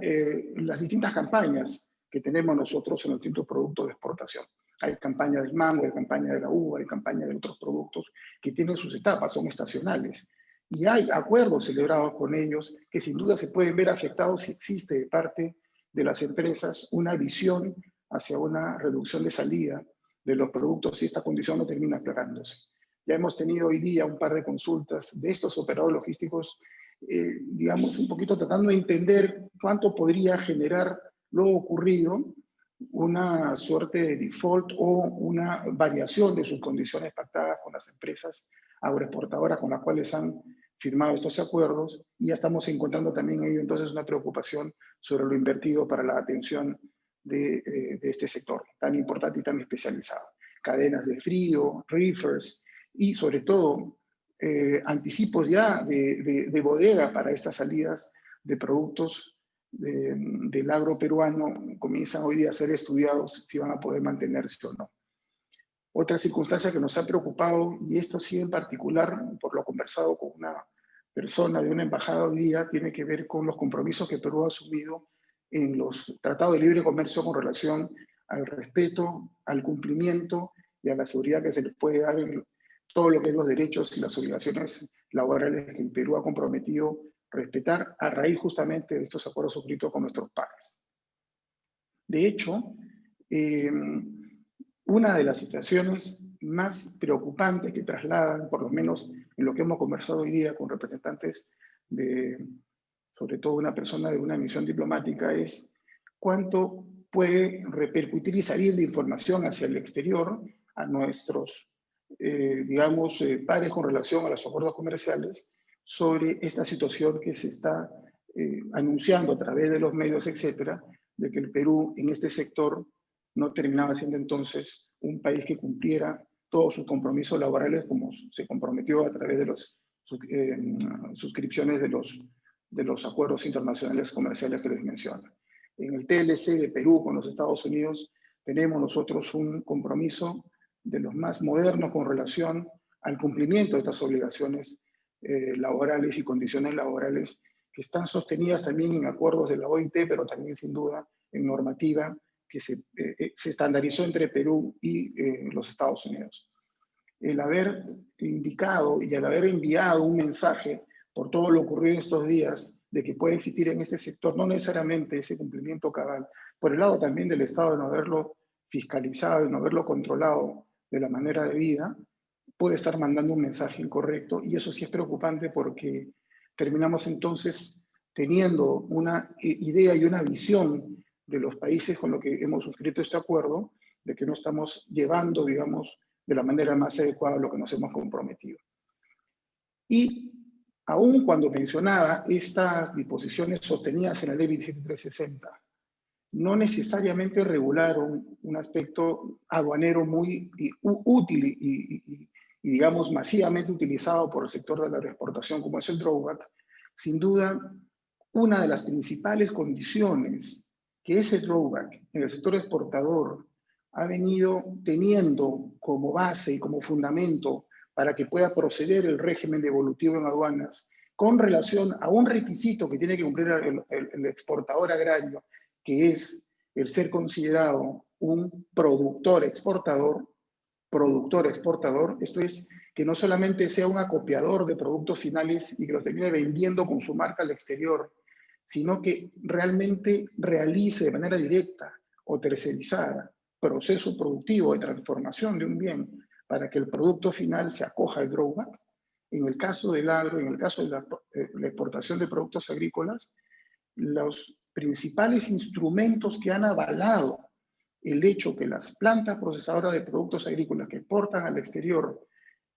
las distintas campañas que tenemos nosotros en los distintos productos de exportación. Hay campaña del mango, hay campaña de la uva, hay campaña de otros productos que tienen sus etapas, son estacionales. Y hay acuerdos celebrados con ellos que sin duda se pueden ver afectados si existe de parte de las empresas una visión hacia una reducción de salida de los productos si esta condición no termina aclarándose. Ya hemos tenido hoy día un par de consultas de estos operadores logísticos, digamos, un poquito tratando de entender cuánto podría generar lo ocurrido, una suerte de default o una variación de sus condiciones pactadas con las empresas agroexportadoras con las cuales han firmado estos acuerdos, y ya estamos encontrando también en ello entonces una preocupación sobre lo invertido para la atención de este sector tan importante y tan especializado. Cadenas de frío, reefers, y sobre todo anticipos ya de bodega para estas salidas de productos del agro peruano comienzan hoy día a ser estudiados si van a poder mantenerse o no. Otra circunstancia que nos ha preocupado, y esto sí en particular por lo conversado con una persona de una embajada hoy día, tiene que ver con los compromisos que Perú ha asumido en los tratados de libre comercio con relación al respeto, al cumplimiento y a la seguridad que se les puede dar en todo lo que es los derechos y las obligaciones laborales que el Perú ha comprometido respetar a raíz justamente de estos acuerdos suscritos con nuestros pares. De hecho, una de las situaciones más preocupantes que trasladan, por lo menos en lo que hemos conversado hoy día con representantes de, sobre todo una persona de una misión diplomática, es cuánto puede repercutir y salir de información hacia el exterior a nuestros, digamos, pares con relación a los acuerdos comerciales sobre esta situación que se está anunciando a través de los medios, etcétera, de que el Perú en este sector no terminaba siendo entonces un país que cumpliera todos sus compromisos laborales como se comprometió a través de las suscripciones de los acuerdos internacionales comerciales que les menciono. En el TLC de Perú con los Estados Unidos tenemos nosotros un compromiso de los más modernos con relación al cumplimiento de estas obligaciones laborales y condiciones laborales que están sostenidas también en acuerdos de la OIT, pero también sin duda en normativa que se estandarizó entre Perú y los Estados Unidos. El haber indicado y el haber enviado un mensaje por todo lo ocurrido estos días de que puede existir en este sector, no necesariamente ese cumplimiento cabal, por el lado también del Estado de no haberlo fiscalizado y no haberlo controlado de la manera debida, puede estar mandando un mensaje incorrecto, y eso sí es preocupante porque terminamos entonces teniendo una idea y una visión de los países con los que hemos suscrito este acuerdo, de que no estamos llevando, digamos, de la manera más adecuada lo que nos hemos comprometido. Y aún cuando mencionaba estas disposiciones sostenidas en la Ley 27360, no necesariamente regularon un aspecto aduanero muy útil y digamos, masivamente utilizado por el sector de la agroexportación, como es el drawback. Sin duda, una de las principales condiciones que ese drawback en el sector exportador ha venido teniendo como base y como fundamento para que pueda proceder el régimen devolutivo en aduanas con relación a un requisito que tiene que cumplir el exportador agrario, que es el ser considerado un productor exportador, esto es, que no solamente sea un acopiador de productos finales y que los termine vendiendo con su marca al exterior, sino que realmente realice de manera directa o tercerizada proceso productivo de transformación de un bien para que el producto final se acoja al drawback. En el caso del agro, en el caso de la exportación de productos agrícolas, los principales instrumentos que han avalado el hecho que las plantas procesadoras de productos agrícolas que exportan al exterior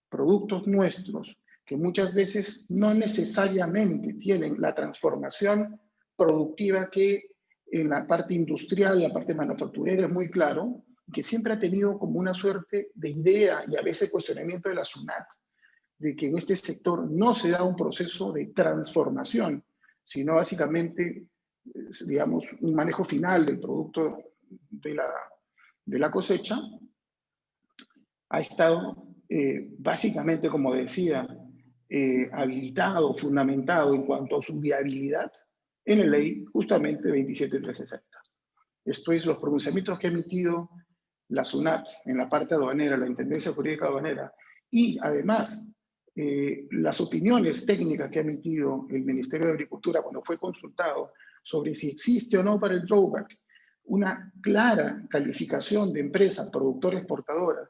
productos nuestros, que muchas veces no necesariamente tienen la transformación productiva que en la parte industrial, la parte manufacturera es muy claro, que siempre ha tenido como una suerte de idea y a veces cuestionamiento de la SUNAT, de que en este sector no se da un proceso de transformación, sino básicamente, digamos, un manejo final del producto de la cosecha, ha estado básicamente, como decía, habilitado, fundamentado en cuanto a su viabilidad en la ley justamente 27360. Esto es, los pronunciamientos que ha emitido la SUNAT en la parte aduanera, la Intendencia Jurídica Aduanera, y además las opiniones técnicas que ha emitido el Ministerio de Agricultura cuando fue consultado sobre si existe o no para el drawback una clara calificación de empresa productora-exportadora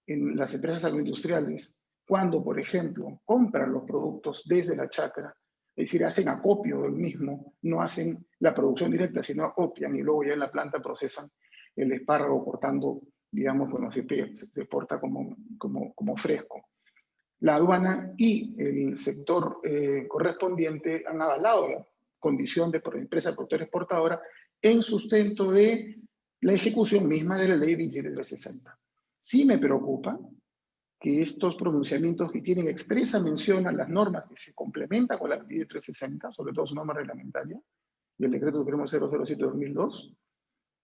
en las empresas agroindustriales, cuando, por ejemplo, compran los productos desde la chacra, es decir, hacen acopio del mismo, no hacen la producción directa, sino acopian y luego ya en la planta procesan el espárrago cortando, digamos, cuando se porta como fresco. La aduana y el sector correspondiente han avalado la condición de empresa productora exportadora en sustento de la ejecución misma de la ley 27360. Sí me preocupa que estos pronunciamientos que tienen expresa mención a las normas que se complementan con la ley 27360, sobre todo su norma reglamentaria, y el decreto supremo 007/2002,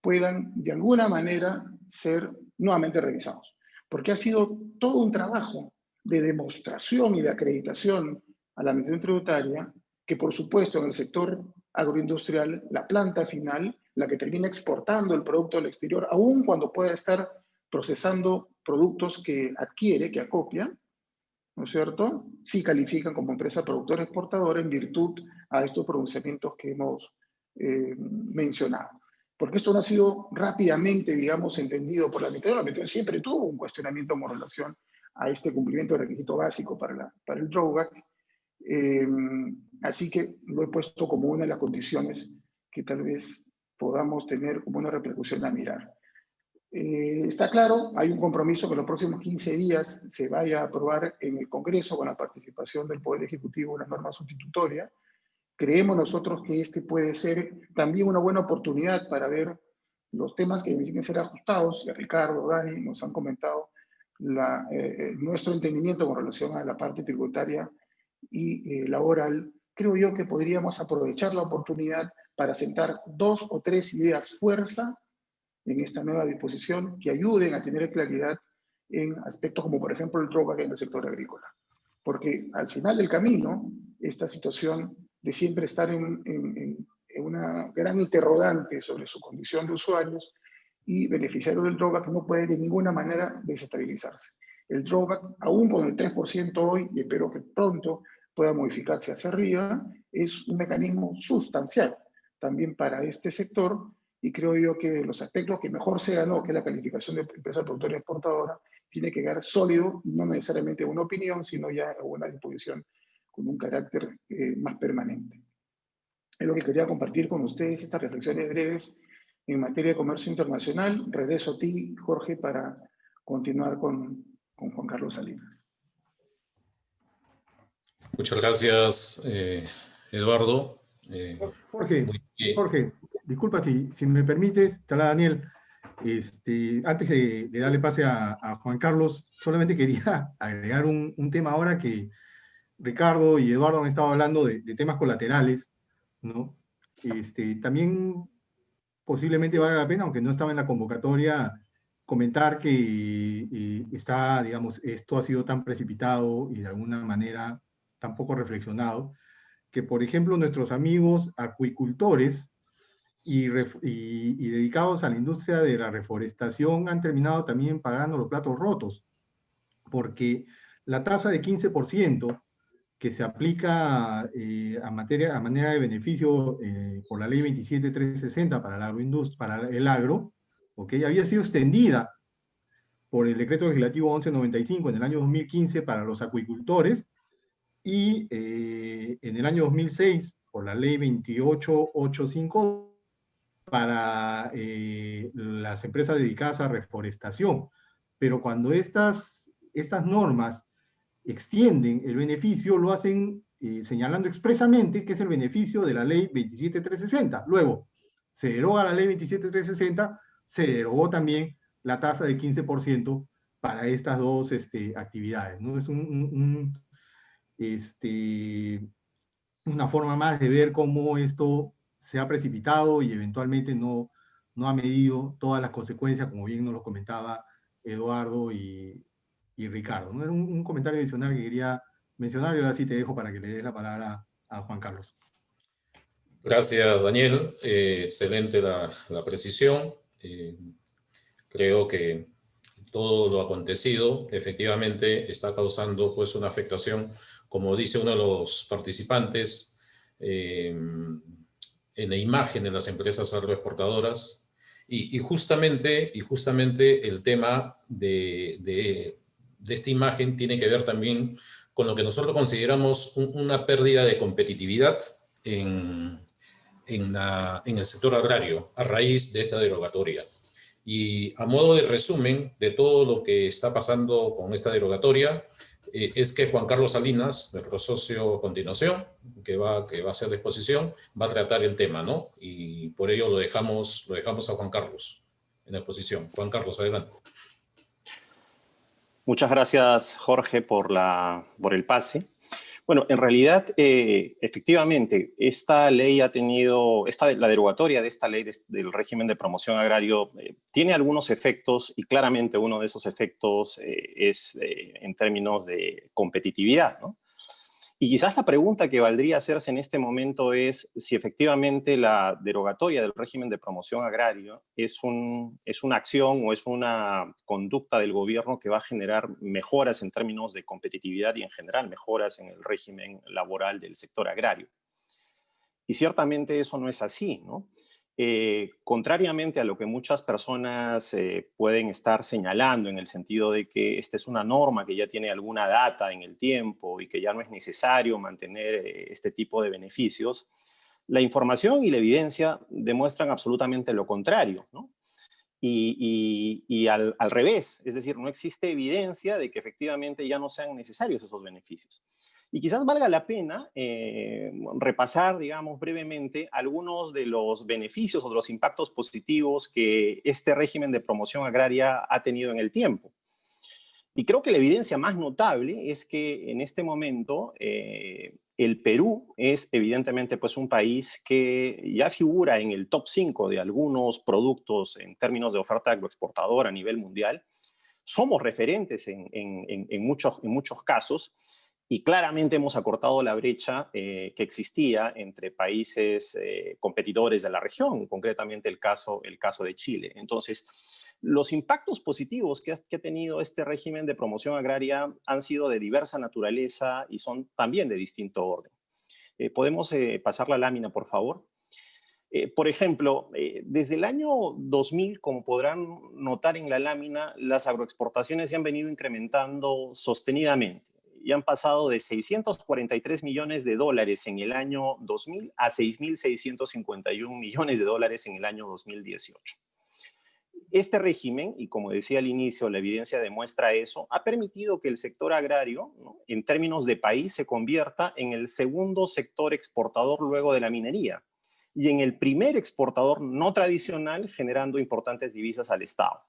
puedan de alguna manera ser nuevamente revisados. Porque ha sido todo un trabajo de demostración y de acreditación a la administración tributaria que, por supuesto, en el sector agroindustrial, la planta final, la que termina exportando el producto al exterior, aun cuando pueda estar procesando productos que adquiere, que acopia, ¿no es cierto?, sí califican como empresa productora exportadora en virtud a estos pronunciamientos que hemos mencionado. Porque esto no ha sido rápidamente, digamos, entendido por la administración. La administración siempre tuvo un cuestionamiento con relación a este cumplimiento de requisito básico para el drawback. Así que lo he puesto como una de las condiciones que tal vez podamos tener como una repercusión a mirar. Está claro, hay un compromiso que en los próximos 15 días se vaya a aprobar en el Congreso con la participación del Poder Ejecutivo una norma sustitutoria. Creemos nosotros que este puede ser también una buena oportunidad para ver los temas que necesiten ser ajustados. Ricardo, Dani nos han comentado nuestro entendimiento con relación a la parte tributaria y laboral. Creo yo que podríamos aprovechar la oportunidad para sentar 2 o 3 ideas fuerza en esta nueva disposición que ayuden a tener claridad en aspectos como, por ejemplo, el drawback en el sector agrícola. Porque al final del camino, esta situación de siempre estar en una gran interrogante sobre su condición de usuarios y beneficiario del drawback no puede de ninguna manera desestabilizarse. El drawback, aún con el 3% hoy, y espero que pronto pueda modificarse hacia arriba, es un mecanismo sustancial también para este sector, y creo yo que los aspectos que mejor se ganó, que la calificación de empresa productora y exportadora, tiene que quedar sólido, no necesariamente una opinión, sino ya una disposición con un carácter más permanente. Es lo que quería compartir con ustedes, estas reflexiones breves en materia de comercio internacional. Regreso a ti, Jorge, para continuar con Juan Carlos Salinas. Muchas gracias, Eduardo. Jorge, disculpa si me permites, Talá Daniel, antes de darle pase a Juan Carlos, solamente quería agregar un tema ahora que Ricardo y Eduardo han estado hablando de temas colaterales, ¿no? También posiblemente vale la pena, aunque no estaba en la convocatoria, comentar que está, digamos, esto ha sido tan precipitado y de alguna manera tan poco reflexionado, que por ejemplo nuestros amigos acuicultores y dedicados a la industria de la reforestación han terminado también pagando los platos rotos, porque la tasa de 15% que se aplica a manera de beneficio por la ley 27360 para el agro, ¿okay? Había sido extendida por el decreto legislativo 1195 en el año 2015 para los acuicultores y en el año 2006 por la ley 28852 para las empresas dedicadas a reforestación. Pero cuando estas normas extienden el beneficio, lo hacen señalando expresamente que es el beneficio de la ley 27360. Luego, se deroga la ley 27360, se derogó también la tasa de 15% para estas dos actividades, ¿no? Es una forma más de ver cómo esto se ha precipitado y eventualmente no ha medido todas las consecuencias, como bien nos lo comentaba Eduardo y Ricardo, ¿no? Era un comentario adicional que quería mencionar y ahora sí te dejo para que le des la palabra a Juan Carlos. Gracias, Daniel. Excelente la precisión. Creo que todo lo acontecido efectivamente está causando pues una afectación, como dice uno de los participantes, en la imagen de las empresas agroexportadoras y justamente el tema de esta imagen tiene que ver también con lo que nosotros consideramos una pérdida de competitividad en el sector agrario a raíz de esta derogatoria. Y a modo de resumen de todo lo que está pasando con esta derogatoria, es que Juan Carlos Salinas, nuestro socio a continuación, que va a hacer la exposición, va a tratar el tema, ¿no? Y por ello lo dejamos a Juan Carlos en la exposición. Juan Carlos, adelante. Muchas gracias, Jorge, por el pase. Bueno, en realidad, efectivamente, esta ley ha tenido, la derogatoria de esta ley del régimen de promoción agrario tiene algunos efectos y claramente uno de esos efectos es en términos de competitividad, ¿no? Y quizás la pregunta que valdría hacerse en este momento es si efectivamente la derogatoria del régimen de promoción agrario es una acción o es una conducta del gobierno que va a generar mejoras en términos de competitividad y en general mejoras en el régimen laboral del sector agrario. Y ciertamente eso no es así, ¿no? Contrariamente a lo que muchas personas pueden estar señalando en el sentido de que esta es una norma que ya tiene alguna data en el tiempo y que ya no es necesario mantener este tipo de beneficios, la información y la evidencia demuestran absolutamente lo contrario, ¿no? Y al revés, es decir, no existe evidencia de que efectivamente ya no sean necesarios esos beneficios. Y quizás valga la pena repasar, digamos, brevemente algunos de los beneficios o de los impactos positivos que este régimen de promoción agraria ha tenido en el tiempo. Y creo que la evidencia más notable es que en este momento el Perú es evidentemente pues, un país que ya figura en el top 5 de algunos productos en términos de oferta agroexportadora a nivel mundial. Somos referentes en muchos casos y claramente hemos acortado la brecha que existía entre países competidores de la región, concretamente el caso de Chile. Entonces, los impactos positivos que ha tenido este régimen de promoción agraria han sido de diversa naturaleza y son también de distinto orden. ¿Podemos pasar la lámina, por favor? Por ejemplo, desde el año 2000, como podrán notar en la lámina, las agroexportaciones se han venido incrementando sostenidamente y han pasado de 643 millones de dólares en el año 2000 a 6.651 millones de dólares en el año 2018. Este régimen, y como decía al inicio, la evidencia demuestra eso, ha permitido que el sector agrario, ¿no?, en términos de país, se convierta en el segundo sector exportador luego de la minería y en el primer exportador no tradicional, generando importantes divisas al Estado.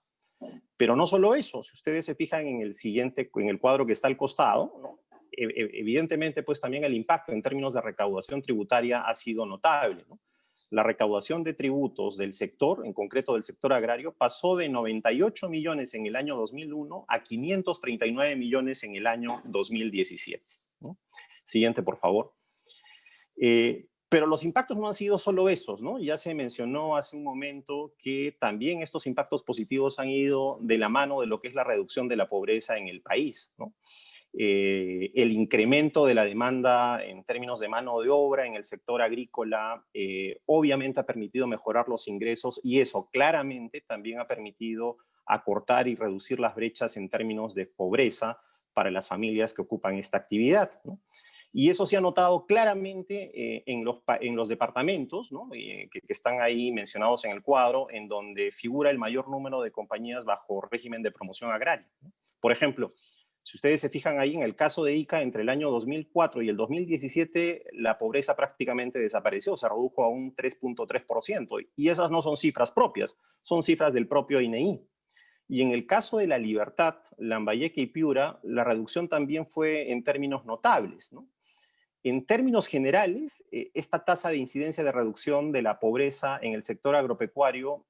Pero no solo eso, si ustedes se fijan en el cuadro que está al costado, ¿no?, evidentemente pues también el impacto en términos de recaudación tributaria ha sido notable, ¿no? la recaudación de tributos del sector, en concreto del sector agrario, pasó de 98 millones en el año 2001 a 539 millones en el año 2017. ¿No? Siguiente, por favor. Pero los impactos no han sido solo esos, ¿no? Ya se mencionó hace un momento que también estos impactos positivos han ido de la mano de lo que es la reducción de la pobreza en el país, ¿no? El incremento de la demanda en términos de mano de obra en el sector agrícola obviamente ha permitido mejorar los ingresos y eso claramente también ha permitido acortar y reducir las brechas en términos de pobreza para las familias que ocupan esta actividad, ¿no? Y eso se ha notado claramente en los departamentos, ¿no? Que están ahí mencionados en el cuadro, en donde figura el mayor número de compañías bajo régimen de promoción agraria, ¿no? Por ejemplo, si ustedes se fijan ahí en el caso de Ica, entre el año 2004 y el 2017, la pobreza prácticamente desapareció, se redujo a un 3.3%. Y esas no son cifras propias, son cifras del propio INEI. Y en el caso de La Libertad, Lambayeque y Piura, la reducción también fue en términos notables, ¿no? En términos generales, esta tasa de incidencia de reducción de la pobreza en el sector agropecuario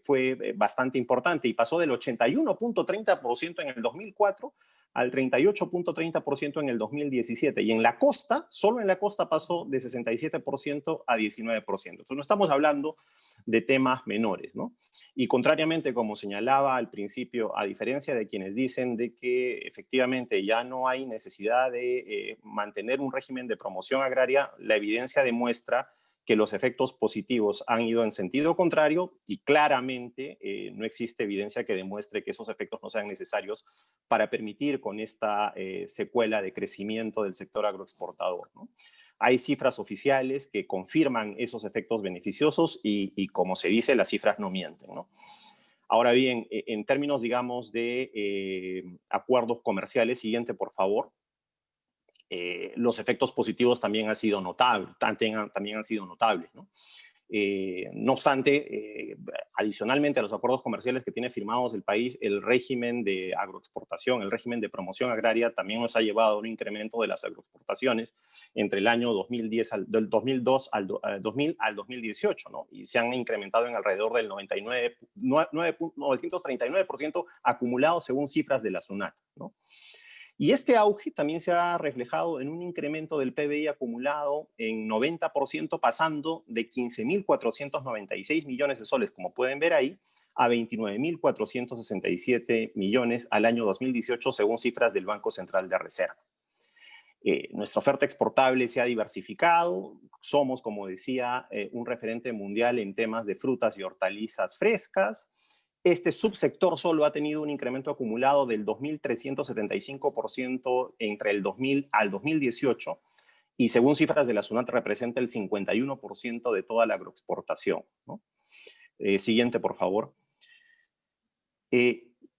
fue bastante importante y pasó del 81.30% en el 2004 al 38.30% en el 2017. Y en la costa, solo en la costa pasó de 67% a 19%. Entonces no estamos hablando de temas menores, ¿no? Y contrariamente, como señalaba al principio, a diferencia de quienes dicen de que efectivamente ya no hay necesidad de mantener un régimen de promoción agraria, la evidencia demuestra que los efectos positivos han ido en sentido contrario y claramente no existe evidencia que demuestre que esos efectos no sean necesarios para permitir con esta secuela de crecimiento del sector agroexportador, ¿no? Hay cifras oficiales que confirman esos efectos beneficiosos y como se dice, las cifras no mienten, ¿no? Ahora bien, en términos, digamos, de acuerdos comerciales, siguiente, por favor, los efectos positivos también han sido notables, ¿no? No obstante, adicionalmente a los acuerdos comerciales que tiene firmados el país, el régimen de agroexportación, el régimen de promoción agraria también nos ha llevado a un incremento de las agroexportaciones entre el año 2002 al 2018, ¿no? Y se han incrementado en alrededor del 939% acumulado según cifras de la SUNAT, ¿no? Y este auge también se ha reflejado en un incremento del PBI acumulado en 90%, pasando de 15.496 millones de soles, como pueden ver ahí, a 29.467 millones al año 2018, según cifras del Banco Central de Reserva. Nuestra oferta exportable se ha diversificado. Somos, como decía, un referente mundial en temas de frutas y hortalizas frescas. Este subsector solo ha tenido un incremento acumulado del 2.375% entre el 2000 al 2018 y según cifras de la SUNAT representa el 51% de toda la agroexportación, ¿no? Siguiente, por favor.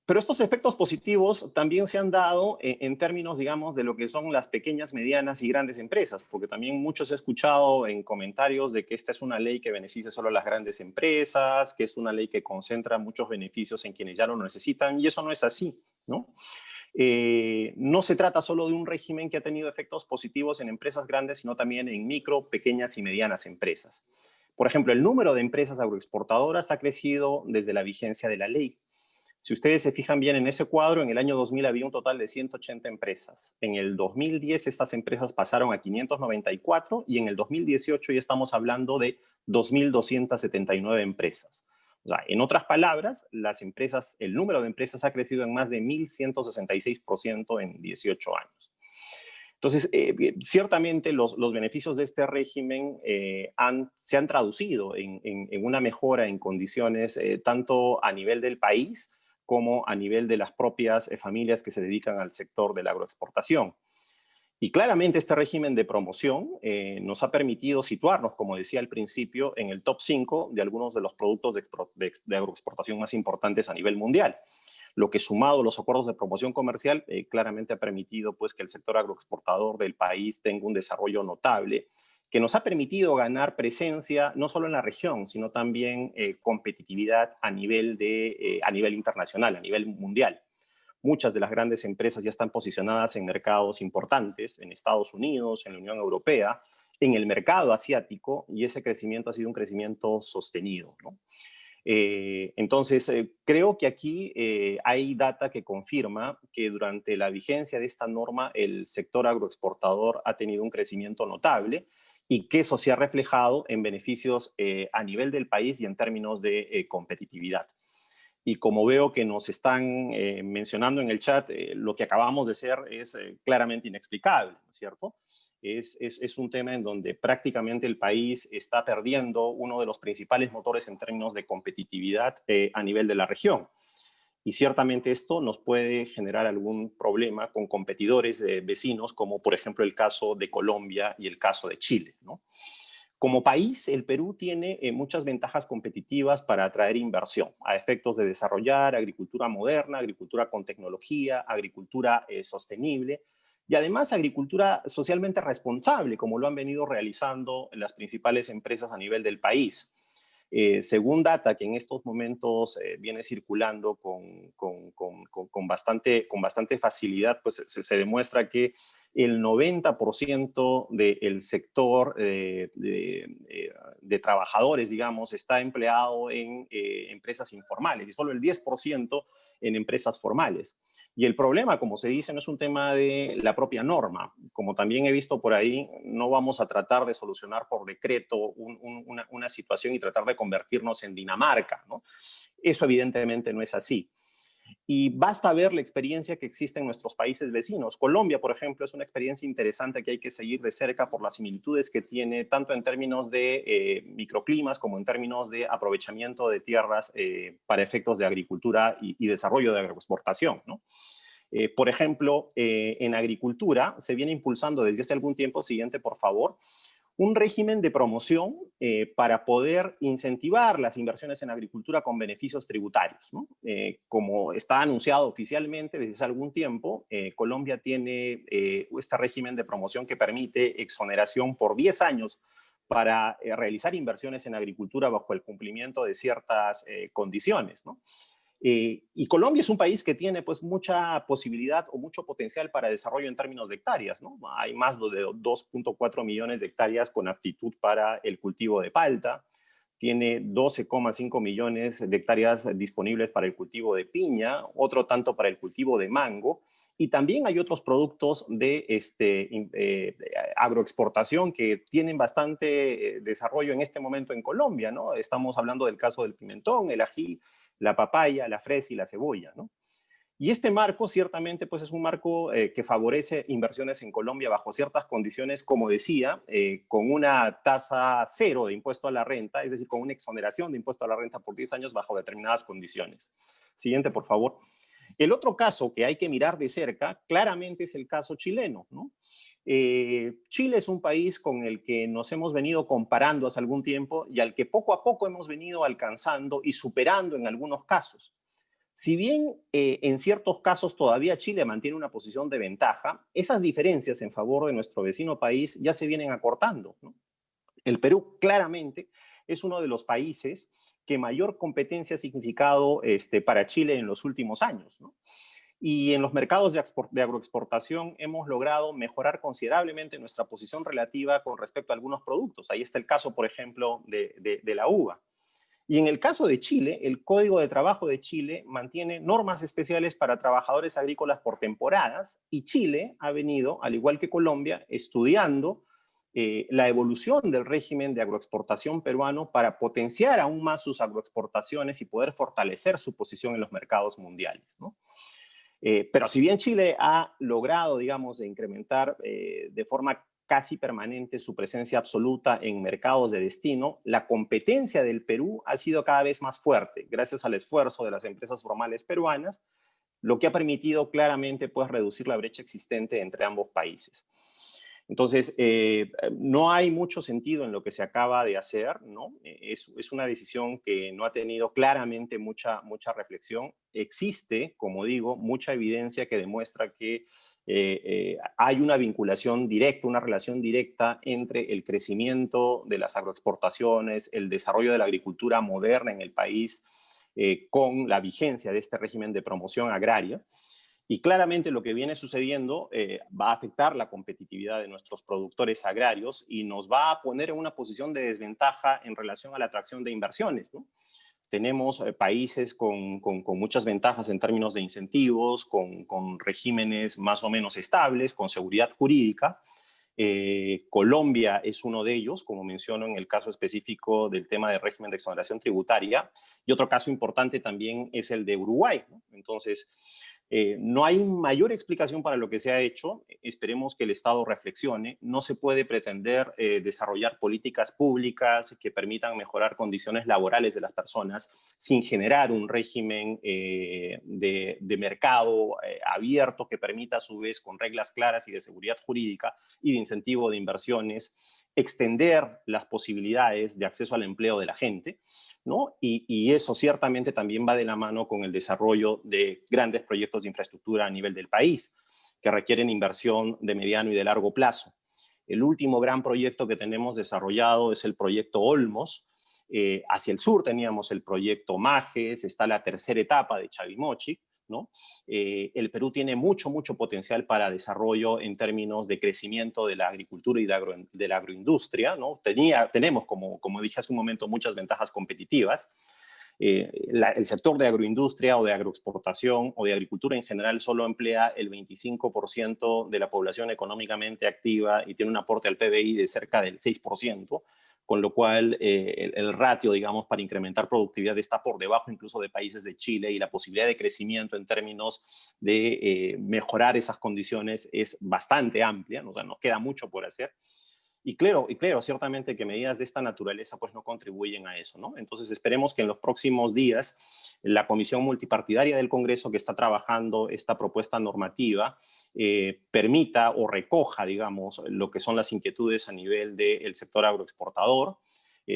Pero estos efectos positivos también se han dado en términos, digamos, de lo que son las pequeñas, medianas y grandes empresas, porque también muchos he escuchado en comentarios de que esta es una ley que beneficia solo a las grandes empresas, que es una ley que concentra muchos beneficios en quienes ya lo necesitan, y eso no es así, ¿no? No se trata solo de un régimen que ha tenido efectos positivos en empresas grandes, sino también en micro, pequeñas y medianas empresas. Por ejemplo, el número de empresas agroexportadoras ha crecido desde la vigencia de la ley. Si ustedes se fijan bien en ese cuadro, en el año 2000 había un total de 180 empresas. En el 2010 estas empresas pasaron a 594 y en el 2018 ya estamos hablando de 2.279 empresas. O sea, en otras palabras, las empresas, el número de empresas ha crecido en más de 1.166% en 18 años. Entonces, ciertamente los beneficios de este régimen se han traducido en una mejora en condiciones tanto a nivel del país como a nivel de las propias familias que se dedican al sector de la agroexportación. Y claramente este régimen de promoción nos ha permitido situarnos, como decía al principio, en el top 5 de algunos de los productos de agroexportación más importantes a nivel mundial. Lo que sumado a los acuerdos de promoción comercial claramente ha permitido pues, que el sector agroexportador del país tenga un desarrollo notable que nos ha permitido ganar presencia no solo en la región, sino también competitividad a nivel internacional, a nivel mundial. Muchas de las grandes empresas ya están posicionadas en mercados importantes, en Estados Unidos, en la Unión Europea, en el mercado asiático, y ese crecimiento ha sido un crecimiento sostenido, ¿no? Entonces, creo que aquí hay data que confirma que durante la vigencia de esta norma el sector agroexportador ha tenido un crecimiento notable y que eso se ha reflejado en beneficios a nivel del país y en términos de competitividad. Y como veo que nos están mencionando en el chat, lo que acabamos de hacer es claramente inexplicable, ¿no es cierto? Es un tema en donde prácticamente el país está perdiendo uno de los principales motores en términos de competitividad a nivel de la región. Y ciertamente esto nos puede generar algún problema con competidores vecinos, como por ejemplo el caso de Colombia y el caso de Chile, ¿no? Como país, el Perú tiene muchas ventajas competitivas para atraer inversión a efectos de desarrollar agricultura moderna, agricultura con tecnología, agricultura sostenible y además agricultura socialmente responsable, como lo han venido realizando las principales empresas a nivel del país. Según data que en estos momentos viene circulando con bastante facilidad, pues se demuestra que el 90% del sector de trabajadores, digamos, está empleado en empresas informales y solo el 10% en empresas formales. Y el problema, como se dice, no es un tema de la propia norma. Como también he visto por ahí, no vamos a tratar de solucionar por decreto una situación y tratar de convertirnos en Dinamarca, ¿no? Eso evidentemente no es así. Y basta ver la experiencia que existe en nuestros países vecinos. Colombia, por ejemplo, es una experiencia interesante que hay que seguir de cerca por las similitudes que tiene, tanto en términos de microclimas como en términos de aprovechamiento de tierras para efectos de agricultura y desarrollo de agroexportación, ¿no? Por ejemplo, en agricultura se viene impulsando desde hace algún tiempo, siguiente por favor, un régimen de promoción para poder incentivar las inversiones en agricultura con beneficios tributarios, ¿no? Como está anunciado oficialmente desde hace algún tiempo, Colombia tiene este régimen de promoción que permite exoneración por 10 años para realizar inversiones en agricultura bajo el cumplimiento de ciertas condiciones, ¿no? Y Colombia es un país que tiene pues mucha posibilidad o mucho potencial para desarrollo en términos de hectáreas, ¿no? Hay más de 2.4 millones de hectáreas con aptitud para el cultivo de palta, tiene 12,5 millones de hectáreas disponibles para el cultivo de piña, otro tanto para el cultivo de mango, y también hay otros productos de agroexportación que tienen bastante desarrollo en este momento en Colombia, ¿no? Estamos hablando del caso del pimentón, el ají, la papaya, la fresa y la cebolla, ¿no? Y este marco ciertamente pues es un marco que favorece inversiones en Colombia bajo ciertas condiciones, como decía, con una tasa cero de impuesto a la renta, es decir, con una exoneración de impuesto a la renta por 10 años bajo determinadas condiciones. Siguiente, por favor. El otro caso que hay que mirar de cerca claramente es el caso chileno, ¿no? Chile es un país con el que nos hemos venido comparando hace algún tiempo y al que poco a poco hemos venido alcanzando y superando en algunos casos. Si bien en ciertos casos todavía Chile mantiene una posición de ventaja, esas diferencias en favor de nuestro vecino país ya se vienen acortando, ¿no? El Perú claramente es uno de los países que mayor competencia ha significado para Chile en los últimos años, ¿no? Y en los mercados de agroexportación hemos logrado mejorar considerablemente nuestra posición relativa con respecto a algunos productos. Ahí está el caso, por ejemplo, de la uva. Y en el caso de Chile, el Código de Trabajo de Chile mantiene normas especiales para trabajadores agrícolas por temporadas y Chile ha venido, al igual que Colombia, estudiando la evolución del régimen de agroexportación peruano para potenciar aún más sus agroexportaciones y poder fortalecer su posición en los mercados mundiales, ¿no? Pero si bien Chile ha logrado, digamos, incrementar de forma casi permanente su presencia absoluta en mercados de destino, la competencia del Perú ha sido cada vez más fuerte, gracias al esfuerzo de las empresas formales peruanas, lo que ha permitido claramente pues, reducir la brecha existente entre ambos países. Entonces, no hay mucho sentido en lo que se acaba de hacer, ¿no? Es una decisión que no ha tenido claramente mucha reflexión. Existe, como digo, mucha evidencia que demuestra que hay una vinculación directa, una relación directa entre el crecimiento de las agroexportaciones, el desarrollo de la agricultura moderna en el país, con la vigencia de este régimen de promoción agraria. Y claramente lo que viene sucediendo va a afectar la competitividad de nuestros productores agrarios y nos va a poner en una posición de desventaja en relación a la atracción de inversiones, ¿no? Tenemos países con muchas ventajas en términos de incentivos, con regímenes más o menos estables, con seguridad jurídica. Colombia es uno de ellos, como menciono en el caso específico del tema del régimen de exoneración tributaria. Y otro caso importante también es el de Uruguay, ¿no? Entonces, no hay mayor explicación para lo que se ha hecho. Esperemos que el Estado reflexione. No se puede pretender desarrollar políticas públicas que permitan mejorar condiciones laborales de las personas sin generar un régimen de mercado abierto que permita a su vez, con reglas claras y de seguridad jurídica y de incentivo de inversiones, extender las posibilidades de acceso al empleo de la gente, ¿no? Y eso ciertamente también va de la mano con el desarrollo de grandes proyectos de infraestructura a nivel del país, que requieren inversión de mediano y de largo plazo. El último gran proyecto que tenemos desarrollado es el proyecto Olmos. Hacia el sur teníamos el proyecto Majes, está la tercera etapa de Chavimochic, ¿no? El Perú tiene mucho potencial para desarrollo en términos de crecimiento de la agricultura y de la agroindustria, ¿no? Tenemos, como dije hace un momento, muchas ventajas competitivas. El sector de agroindustria o de agroexportación o de agricultura en general solo emplea el 25% de la población económicamente activa y tiene un aporte al PBI de cerca del 6%, con lo cual el ratio, digamos, para incrementar productividad está por debajo incluso de países de Chile, y la posibilidad de crecimiento en términos de mejorar esas condiciones es bastante amplia, o sea, nos queda mucho por hacer. Y claro, ciertamente que medidas de esta naturaleza pues no contribuyen a eso, ¿no? Entonces esperemos que en los próximos días la Comisión Multipartidaria del Congreso que está trabajando esta propuesta normativa permita o recoja, digamos, lo que son las inquietudes a nivel del sector agroexportador.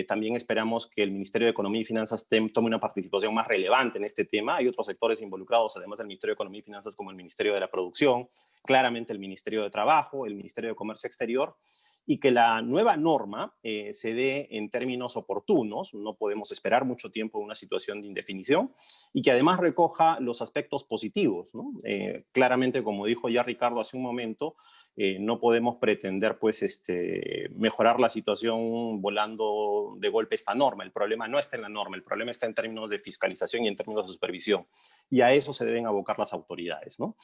También esperamos que el Ministerio de Economía y Finanzas tome una participación más relevante en este tema. Hay otros sectores involucrados, además del Ministerio de Economía y Finanzas, como el Ministerio de la Producción, claramente el Ministerio de Trabajo, el Ministerio de Comercio Exterior, y que la nueva norma se dé en términos oportunos. No podemos esperar mucho tiempo en una situación de indefinición, y que además recoja los aspectos positivos, ¿no? Claramente, como dijo ya Ricardo hace un momento, no podemos pretender pues, mejorar la situación volando de golpe esta norma. El problema no está en la norma, el problema está en términos de fiscalización y en términos de supervisión, y a eso se deben abocar las autoridades, ¿no?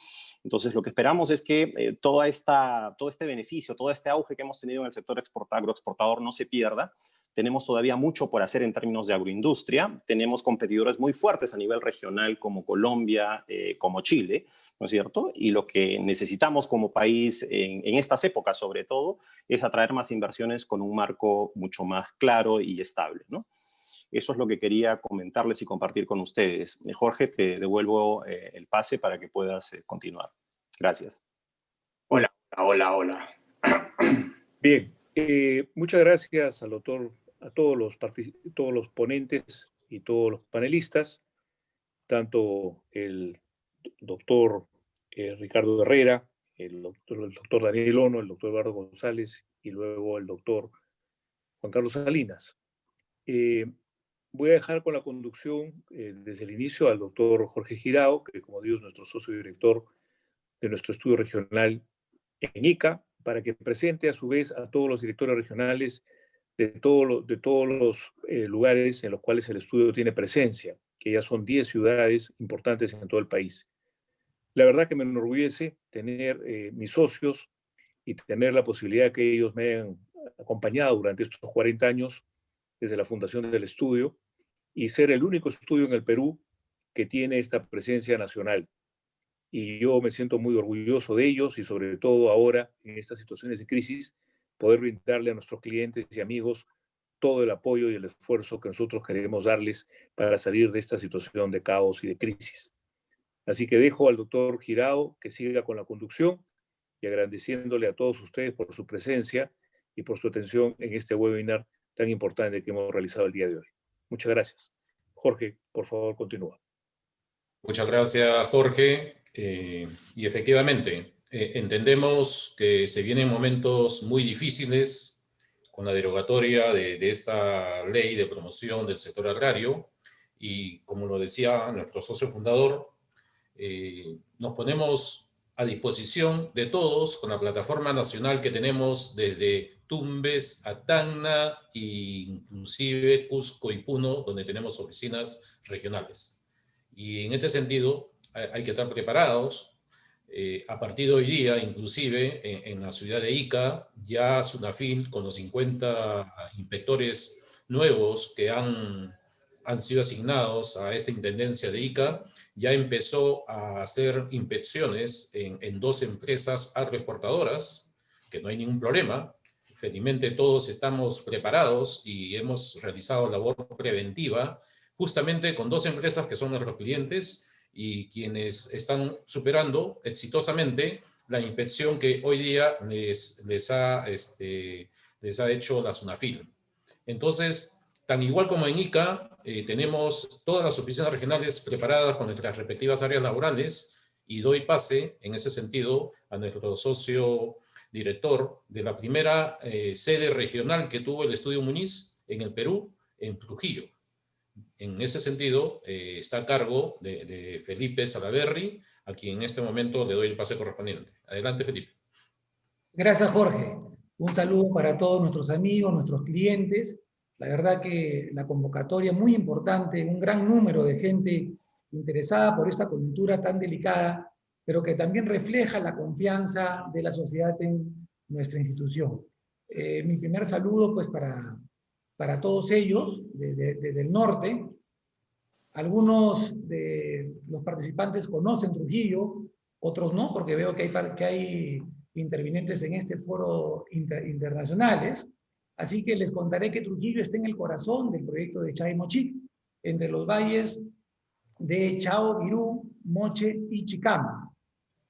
Entonces, lo que esperamos es que todo este beneficio, todo este auge que hemos tenido en el sector agroexportador no se pierda. Tenemos todavía mucho por hacer en términos de agroindustria. Tenemos competidores muy fuertes a nivel regional como Colombia, como Chile, ¿no es cierto? Y lo que necesitamos como país en estas épocas, sobre todo, es atraer más inversiones con un marco mucho más claro y estable, ¿no? Eso es lo que quería comentarles y compartir con ustedes. Jorge, te devuelvo el pase para que puedas continuar. Gracias. Hola. Bien, muchas gracias al doctor, a todos los ponentes y todos los panelistas, tanto el doctor Ricardo Herrera, el doctor Daniel Ono, el doctor Eduardo González y luego el doctor Juan Carlos Salinas. Voy a dejar con la conducción desde el inicio al doctor Jorge Girao, que como digo es nuestro socio director de nuestro estudio regional en Ica, para que presente a su vez a todos los directores regionales de todos los lugares en los cuales el estudio tiene presencia, que ya son 10 ciudades importantes en todo el país. La verdad que me enorgullece tener mis socios y tener la posibilidad que ellos me hayan acompañado durante estos 40 años desde la fundación del estudio, y ser el único estudio en el Perú que tiene esta presencia nacional. Y yo me siento muy orgulloso de ellos, y sobre todo ahora, en estas situaciones de crisis, poder brindarle a nuestros clientes y amigos todo el apoyo y el esfuerzo que nosotros queremos darles para salir de esta situación de caos y de crisis. Así que dejo al doctor Girao que siga con la conducción, y agradeciéndole a todos ustedes por su presencia y por su atención en este webinar tan importante que hemos realizado el día de hoy. Muchas gracias. Jorge, por favor, continúa. Muchas gracias, Jorge. Y efectivamente, entendemos que se vienen momentos muy difíciles con la derogatoria de esta ley de promoción del sector agrario, y como lo decía nuestro socio fundador, nos ponemos a disposición de todos con la plataforma nacional que tenemos desde Tumbes a Tacna e inclusive Cusco y Puno, donde tenemos oficinas regionales. Y en este sentido hay que estar preparados. A partir de hoy día, inclusive en la ciudad de Ica, ya SUNAFIL, con los 50 inspectores nuevos que han sido asignados a esta intendencia de Ica, ya empezó a hacer inspecciones en 2 empresas agroexportadoras, que no hay ningún problema. Felizmente todos estamos preparados y hemos realizado labor preventiva justamente con 2 empresas que son nuestros clientes y quienes están superando exitosamente la inspección que hoy día les ha hecho la SUNAFIL. Entonces, tan igual como en Ica, tenemos todas las oficinas regionales preparadas con nuestras respectivas áreas laborales, y doy pase, en ese sentido, a nuestro socio director de la primera sede regional que tuvo el Estudio Muñiz en el Perú, en Trujillo. En ese sentido, está a cargo de Felipe Salaverry, a quien en este momento le doy el pase correspondiente. Adelante, Felipe. Gracias, Jorge. Un saludo para todos nuestros amigos, nuestros clientes. La verdad que la convocatoria es muy importante, un gran número de gente interesada por esta coyuntura tan delicada, pero que también refleja la confianza de la sociedad en nuestra institución. Mi primer saludo pues para todos ellos, desde el norte. Algunos de los participantes conocen Trujillo, otros no, porque veo que hay intervinientes en este foro internacionales. Así que les contaré que Trujillo está en el corazón del proyecto de Chay-Mochic, entre los valles de Chao, Virú, Moche y Chicama.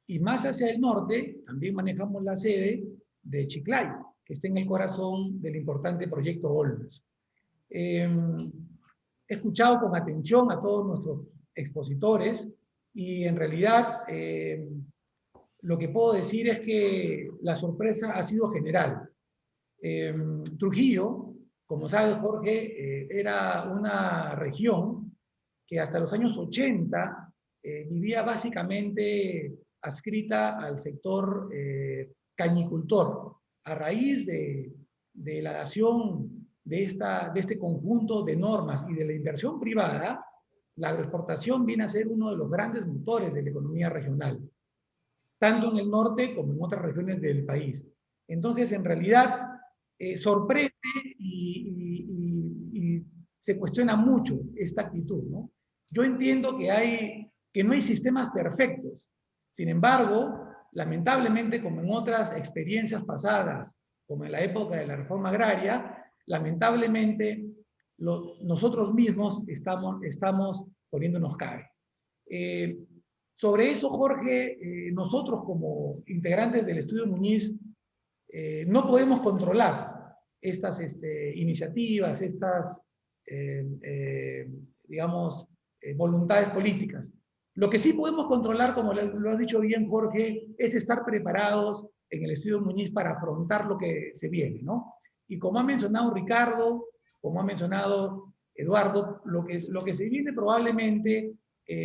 Y más hacia el norte, también manejamos la sede de Chiclayo, que está en el corazón del importante proyecto Olmos. He escuchado con atención a todos nuestros expositores y en realidad lo que puedo decir es que la sorpresa ha sido general. Trujillo, como sabe Jorge, era una región que hasta los años 80 vivía básicamente adscrita al sector cañicultor, a raíz de la dación de este conjunto de normas y de la inversión privada. La agroexportación viene a ser uno de los grandes motores de la economía regional, tanto en el norte como en otras regiones del país. Entonces, en realidad, sorprende y se cuestiona mucho esta actitud, ¿no? Yo entiendo que no hay sistemas perfectos. Sin embargo, lamentablemente, como en otras experiencias pasadas, como en la época de la reforma agraria, lamentablemente nosotros mismos estamos poniéndonos cabe. Sobre eso, Jorge, nosotros como integrantes del Estudio Muñiz no podemos controlar estas iniciativas, estas, digamos, voluntades políticas. Lo que sí podemos controlar, como lo ha dicho bien Jorge, es estar preparados en el Estudio Muñiz para afrontar lo que se viene, ¿no? Y como ha mencionado Ricardo, como ha mencionado Eduardo, lo que se viene probablemente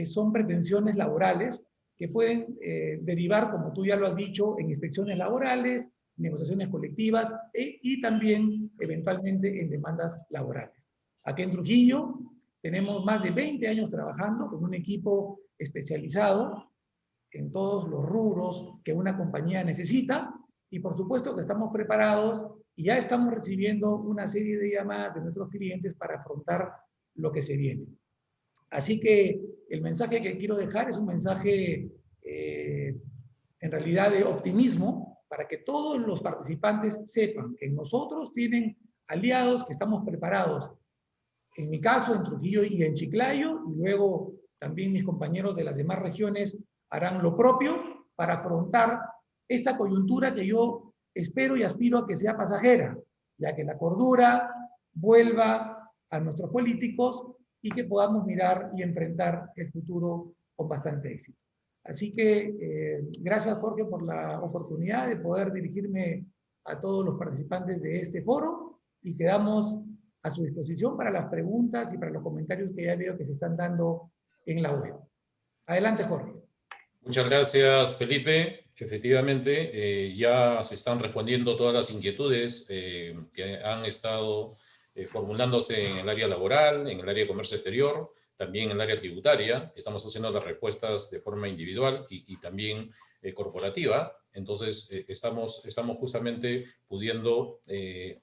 son pretensiones laborales que pueden derivar, como tú ya lo has dicho, en inspecciones laborales, negociaciones colectivas y también eventualmente en demandas laborales. Aquí en Trujillo tenemos más de 20 años trabajando con un equipo especializado en todos los rubros que una compañía necesita, y por supuesto que estamos preparados y ya estamos recibiendo una serie de llamadas de nuestros clientes para afrontar lo que se viene. Así que el mensaje que quiero dejar es un mensaje en realidad de optimismo, para que todos los participantes sepan que nosotros tienen aliados, que estamos preparados. En mi caso, en Trujillo y en Chiclayo, y luego también mis compañeros de las demás regiones harán lo propio para afrontar esta coyuntura que yo espero y aspiro a que sea pasajera, ya que la cordura vuelva a nuestros políticos y que podamos mirar y enfrentar el futuro con bastante éxito. Así que gracias, Jorge, por la oportunidad de poder dirigirme a todos los participantes de este foro, y quedamos a su disposición para las preguntas y para los comentarios que ya veo que se están dando en la web. Adelante, Jorge. Muchas gracias, Felipe. Efectivamente, ya se están respondiendo todas las inquietudes que han estado formulándose en el área laboral, en el área de comercio exterior, también en el área tributaria. Estamos haciendo las respuestas de forma individual y también corporativa. Entonces, estamos justamente pudiendo,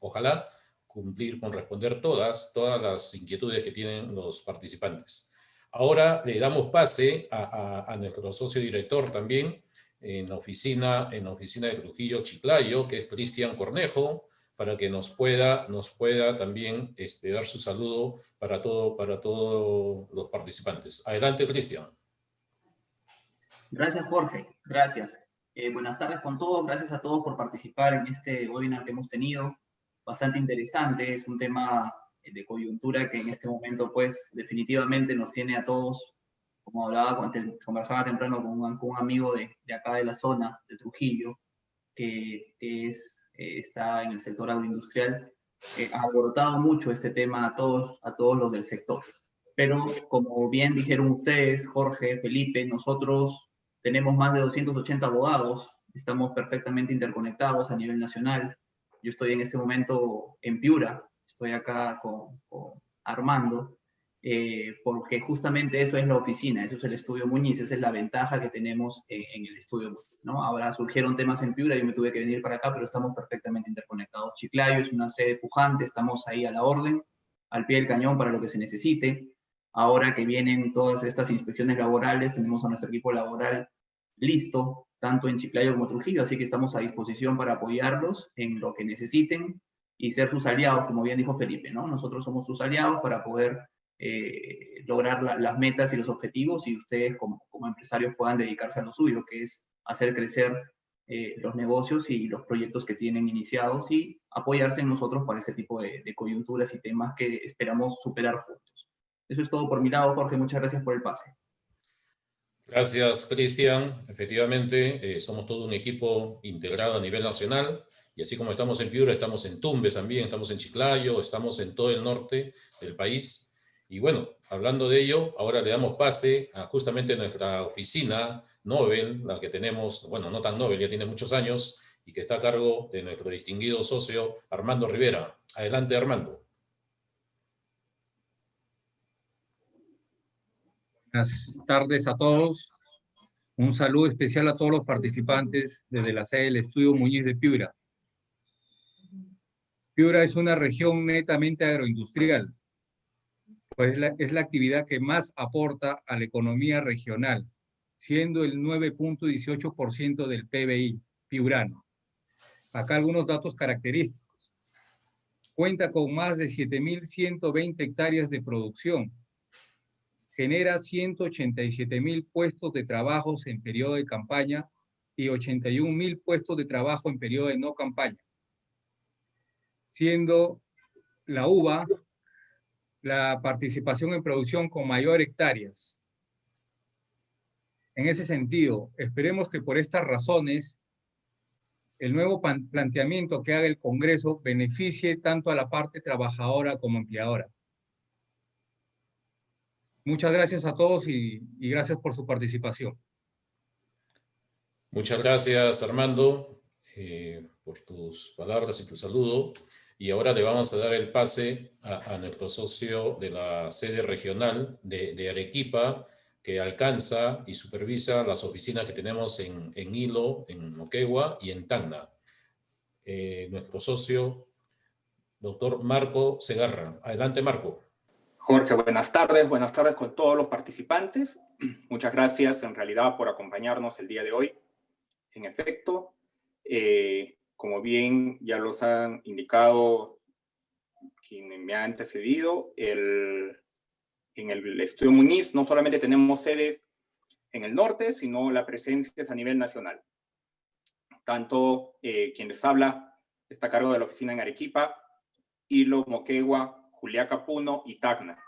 ojalá, cumplir con responder todas las inquietudes que tienen los participantes. Ahora le damos pase a nuestro socio director también en la oficina de Trujillo Chiclayo, que es Cristian Cornejo, para que nos pueda también dar su saludo para todos los participantes. Adelante, Cristian. Gracias, Jorge. Gracias. Buenas tardes con todos. Gracias a todos por participar en este webinar que hemos tenido. Bastante interesante. Es un tema de coyuntura que en este momento, pues, definitivamente nos tiene a todos, como conversaba temprano con un amigo de acá de la zona, de Trujillo, que está en el sector agroindustrial, ha alborotado mucho este tema a todos los del sector. Pero, como bien dijeron ustedes, Jorge, Felipe, nosotros tenemos más de 280 abogados, estamos perfectamente interconectados a nivel nacional. Yo estoy en este momento en Piura, estoy acá con Armando, porque justamente eso es la oficina, eso es el Estudio Muñiz, esa es la ventaja que tenemos en el Estudio Muñiz, ¿no? Ahora surgieron temas en Piura, yo me tuve que venir para acá, pero estamos perfectamente interconectados. Chiclayo es una sede pujante, estamos ahí a la orden, al pie del cañón para lo que se necesite. Ahora que vienen todas estas inspecciones laborales, tenemos a nuestro equipo laboral listo, tanto en Chiclayo como Trujillo, así que estamos a disposición para apoyarlos en lo que necesiten y ser sus aliados, como bien dijo Felipe, ¿no? Nosotros somos sus aliados para poder lograr las metas y los objetivos, y ustedes como empresarios puedan dedicarse a lo suyo, que es hacer crecer los negocios y los proyectos que tienen iniciados y apoyarse en nosotros para ese tipo de coyunturas y temas que esperamos superar juntos. Eso es todo por mi lado, Jorge. Muchas gracias por el pase. Gracias, Cristian. Efectivamente, somos todo un equipo integrado a nivel nacional, y así como estamos en Piura, estamos en Tumbes también, estamos en Chiclayo, estamos en todo el norte del país. Y bueno, hablando de ello, ahora le damos pase a justamente nuestra oficina Nobel, la que tenemos, bueno, no tan Nobel, ya tiene muchos años, y que está a cargo de nuestro distinguido socio Armando Rivera. Adelante, Armando. Buenas tardes a todos. Un saludo especial a todos los participantes desde la sede del Estudio Muñiz de Piura. Piura es una región netamente agroindustrial, pues es la actividad que más aporta a la economía regional, siendo el 9.18% del PBI piurano. Acá algunos datos característicos. Cuenta con más de 7.120 hectáreas de producción. Genera 187.000 puestos de trabajo en periodo de campaña y 81.000 puestos de trabajo en periodo de no campaña, siendo la uva la participación en producción con mayor hectáreas. En ese sentido, esperemos que por estas razones el nuevo planteamiento que haga el Congreso beneficie tanto a la parte trabajadora como empleadora. Muchas gracias a todos y gracias por su participación. Muchas gracias, Armando, por tus palabras y tu saludo. Y ahora le vamos a dar el pase a nuestro socio de la sede regional de Arequipa, que alcanza y supervisa las oficinas que tenemos en Hilo, en Moquegua y en Tacna. Nuestro socio, doctor Marco Segarra. Adelante, Marco. Jorge, buenas tardes con todos los participantes. Muchas gracias en realidad por acompañarnos el día de hoy. En efecto, como bien ya los han indicado quien me ha antecedido, en el Estudio Muñiz no solamente tenemos sedes en el norte, sino la presencia es a nivel nacional. Tanto quien les habla está a cargo de la oficina en Arequipa, Hilo, Moquegua, Juliaca, Puno y Tacna.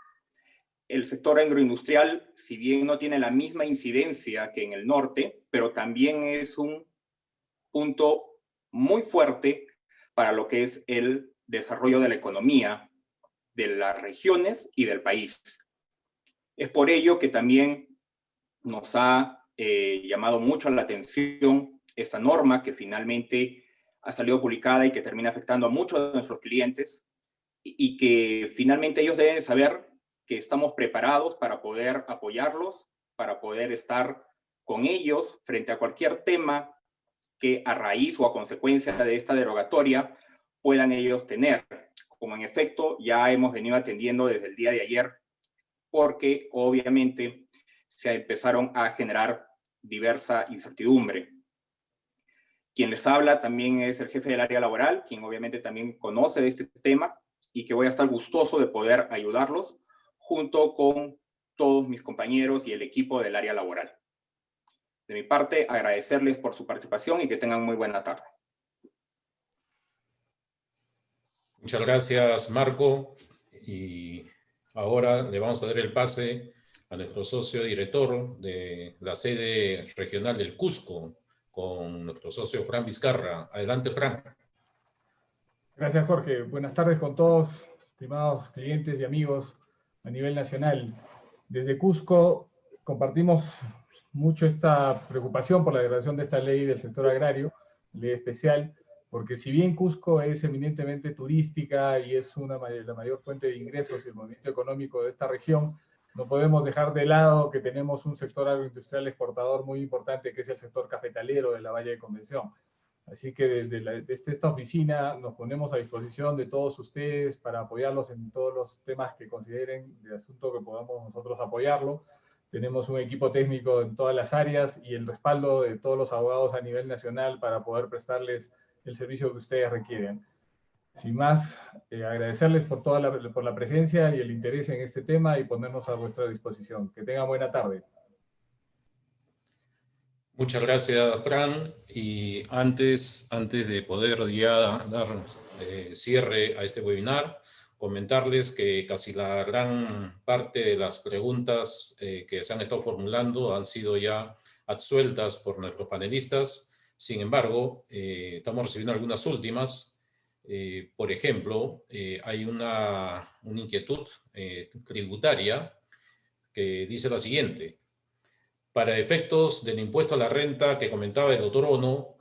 El sector agroindustrial, si bien no tiene la misma incidencia que en el norte, pero también es un punto muy fuerte para lo que es el desarrollo de la economía de las regiones y del país. Es por ello que también nos ha llamado mucho la atención esta norma que finalmente ha salido publicada y que termina afectando a muchos de nuestros clientes, y que finalmente ellos deben saber que estamos preparados para poder apoyarlos, para poder estar con ellos frente a cualquier tema que a raíz o a consecuencia de esta derogatoria puedan ellos tener, como en efecto ya hemos venido atendiendo desde el día de ayer, porque obviamente se empezaron a generar diversa incertidumbre. Quien les habla también es el jefe del área laboral, quien obviamente también conoce de este tema y que voy a estar gustoso de poder ayudarlos junto con todos mis compañeros y el equipo del área laboral. De mi parte, agradecerles por su participación y que tengan muy buena tarde. Muchas gracias, Marco. Y ahora le vamos a dar el pase a nuestro socio director de la sede regional del Cusco, con nuestro socio Fran Vizcarra. Adelante, Fran. Gracias, Jorge. Buenas tardes con todos, estimados clientes y amigos a nivel nacional. Desde Cusco compartimos mucho esta preocupación por la degradación de esta ley del sector agrario, ley especial, porque si bien Cusco es eminentemente turística y es la mayor fuente de ingresos y el movimiento económico de esta región, no podemos dejar de lado que tenemos un sector agroindustrial exportador muy importante, que es el sector cafetalero de la Valle de Convención. Así que desde esta oficina nos ponemos a disposición de todos ustedes para apoyarlos en todos los temas que consideren de asunto que podamos nosotros apoyarlo. Tenemos un equipo técnico en todas las áreas y el respaldo de todos los abogados a nivel nacional para poder prestarles el servicio que ustedes requieren. Sin más, agradecerles por por la presencia y el interés en este tema y ponernos a vuestra disposición. Que tengan buena tarde. Muchas gracias, Fran. Y antes de poder ya dar cierre a este webinar, comentarles que casi la gran parte de las preguntas que se han estado formulando han sido ya absueltas por nuestros panelistas. Sin embargo, estamos recibiendo algunas últimas. Por ejemplo, hay una inquietud tributaria que dice la siguiente. Para efectos del impuesto a la renta que comentaba el doctor Ono,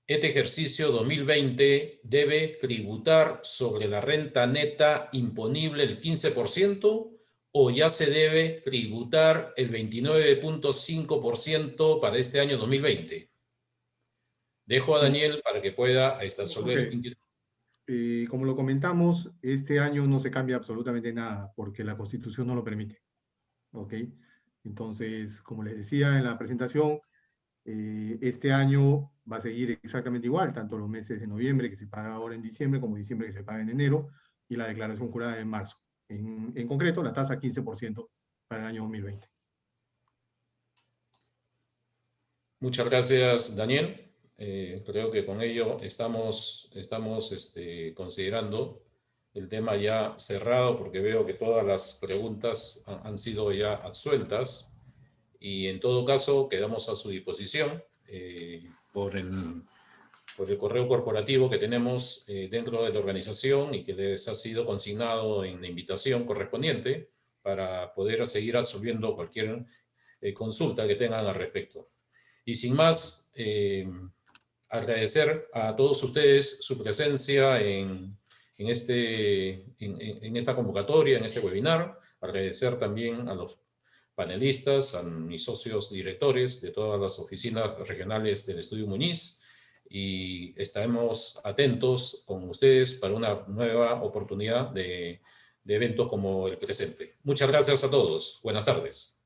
este ejercicio 2020 debe tributar sobre la renta neta imponible el 15% o ya se debe tributar el 29.5% para este año 2020. Dejo a Daniel para que pueda resolver esta inquietud. Como lo comentamos, este año no se cambia absolutamente nada porque la Constitución no lo permite. ¿Ok? Entonces, como les decía en la presentación, este año va a seguir exactamente igual, tanto los meses de noviembre que se paga ahora en diciembre, como diciembre que se paga en enero, y la declaración jurada en marzo. En concreto, la tasa 15% para el año 2020. Muchas gracias, Daniel. Creo que con ello estamos considerando el tema ya cerrado, porque veo que todas las preguntas han sido ya absueltas, y en todo caso quedamos a su disposición por el correo corporativo que tenemos dentro de la organización y que les ha sido consignado en la invitación correspondiente para poder seguir absorbiendo cualquier consulta que tengan al respecto. Y sin más, agradecer a todos ustedes su presencia en esta convocatoria, en este webinar. Agradecer también a los panelistas, a mis socios directores de todas las oficinas regionales del Estudio Muñiz, y estaremos atentos con ustedes para una nueva oportunidad de eventos como el presente. Muchas gracias a todos. Buenas tardes.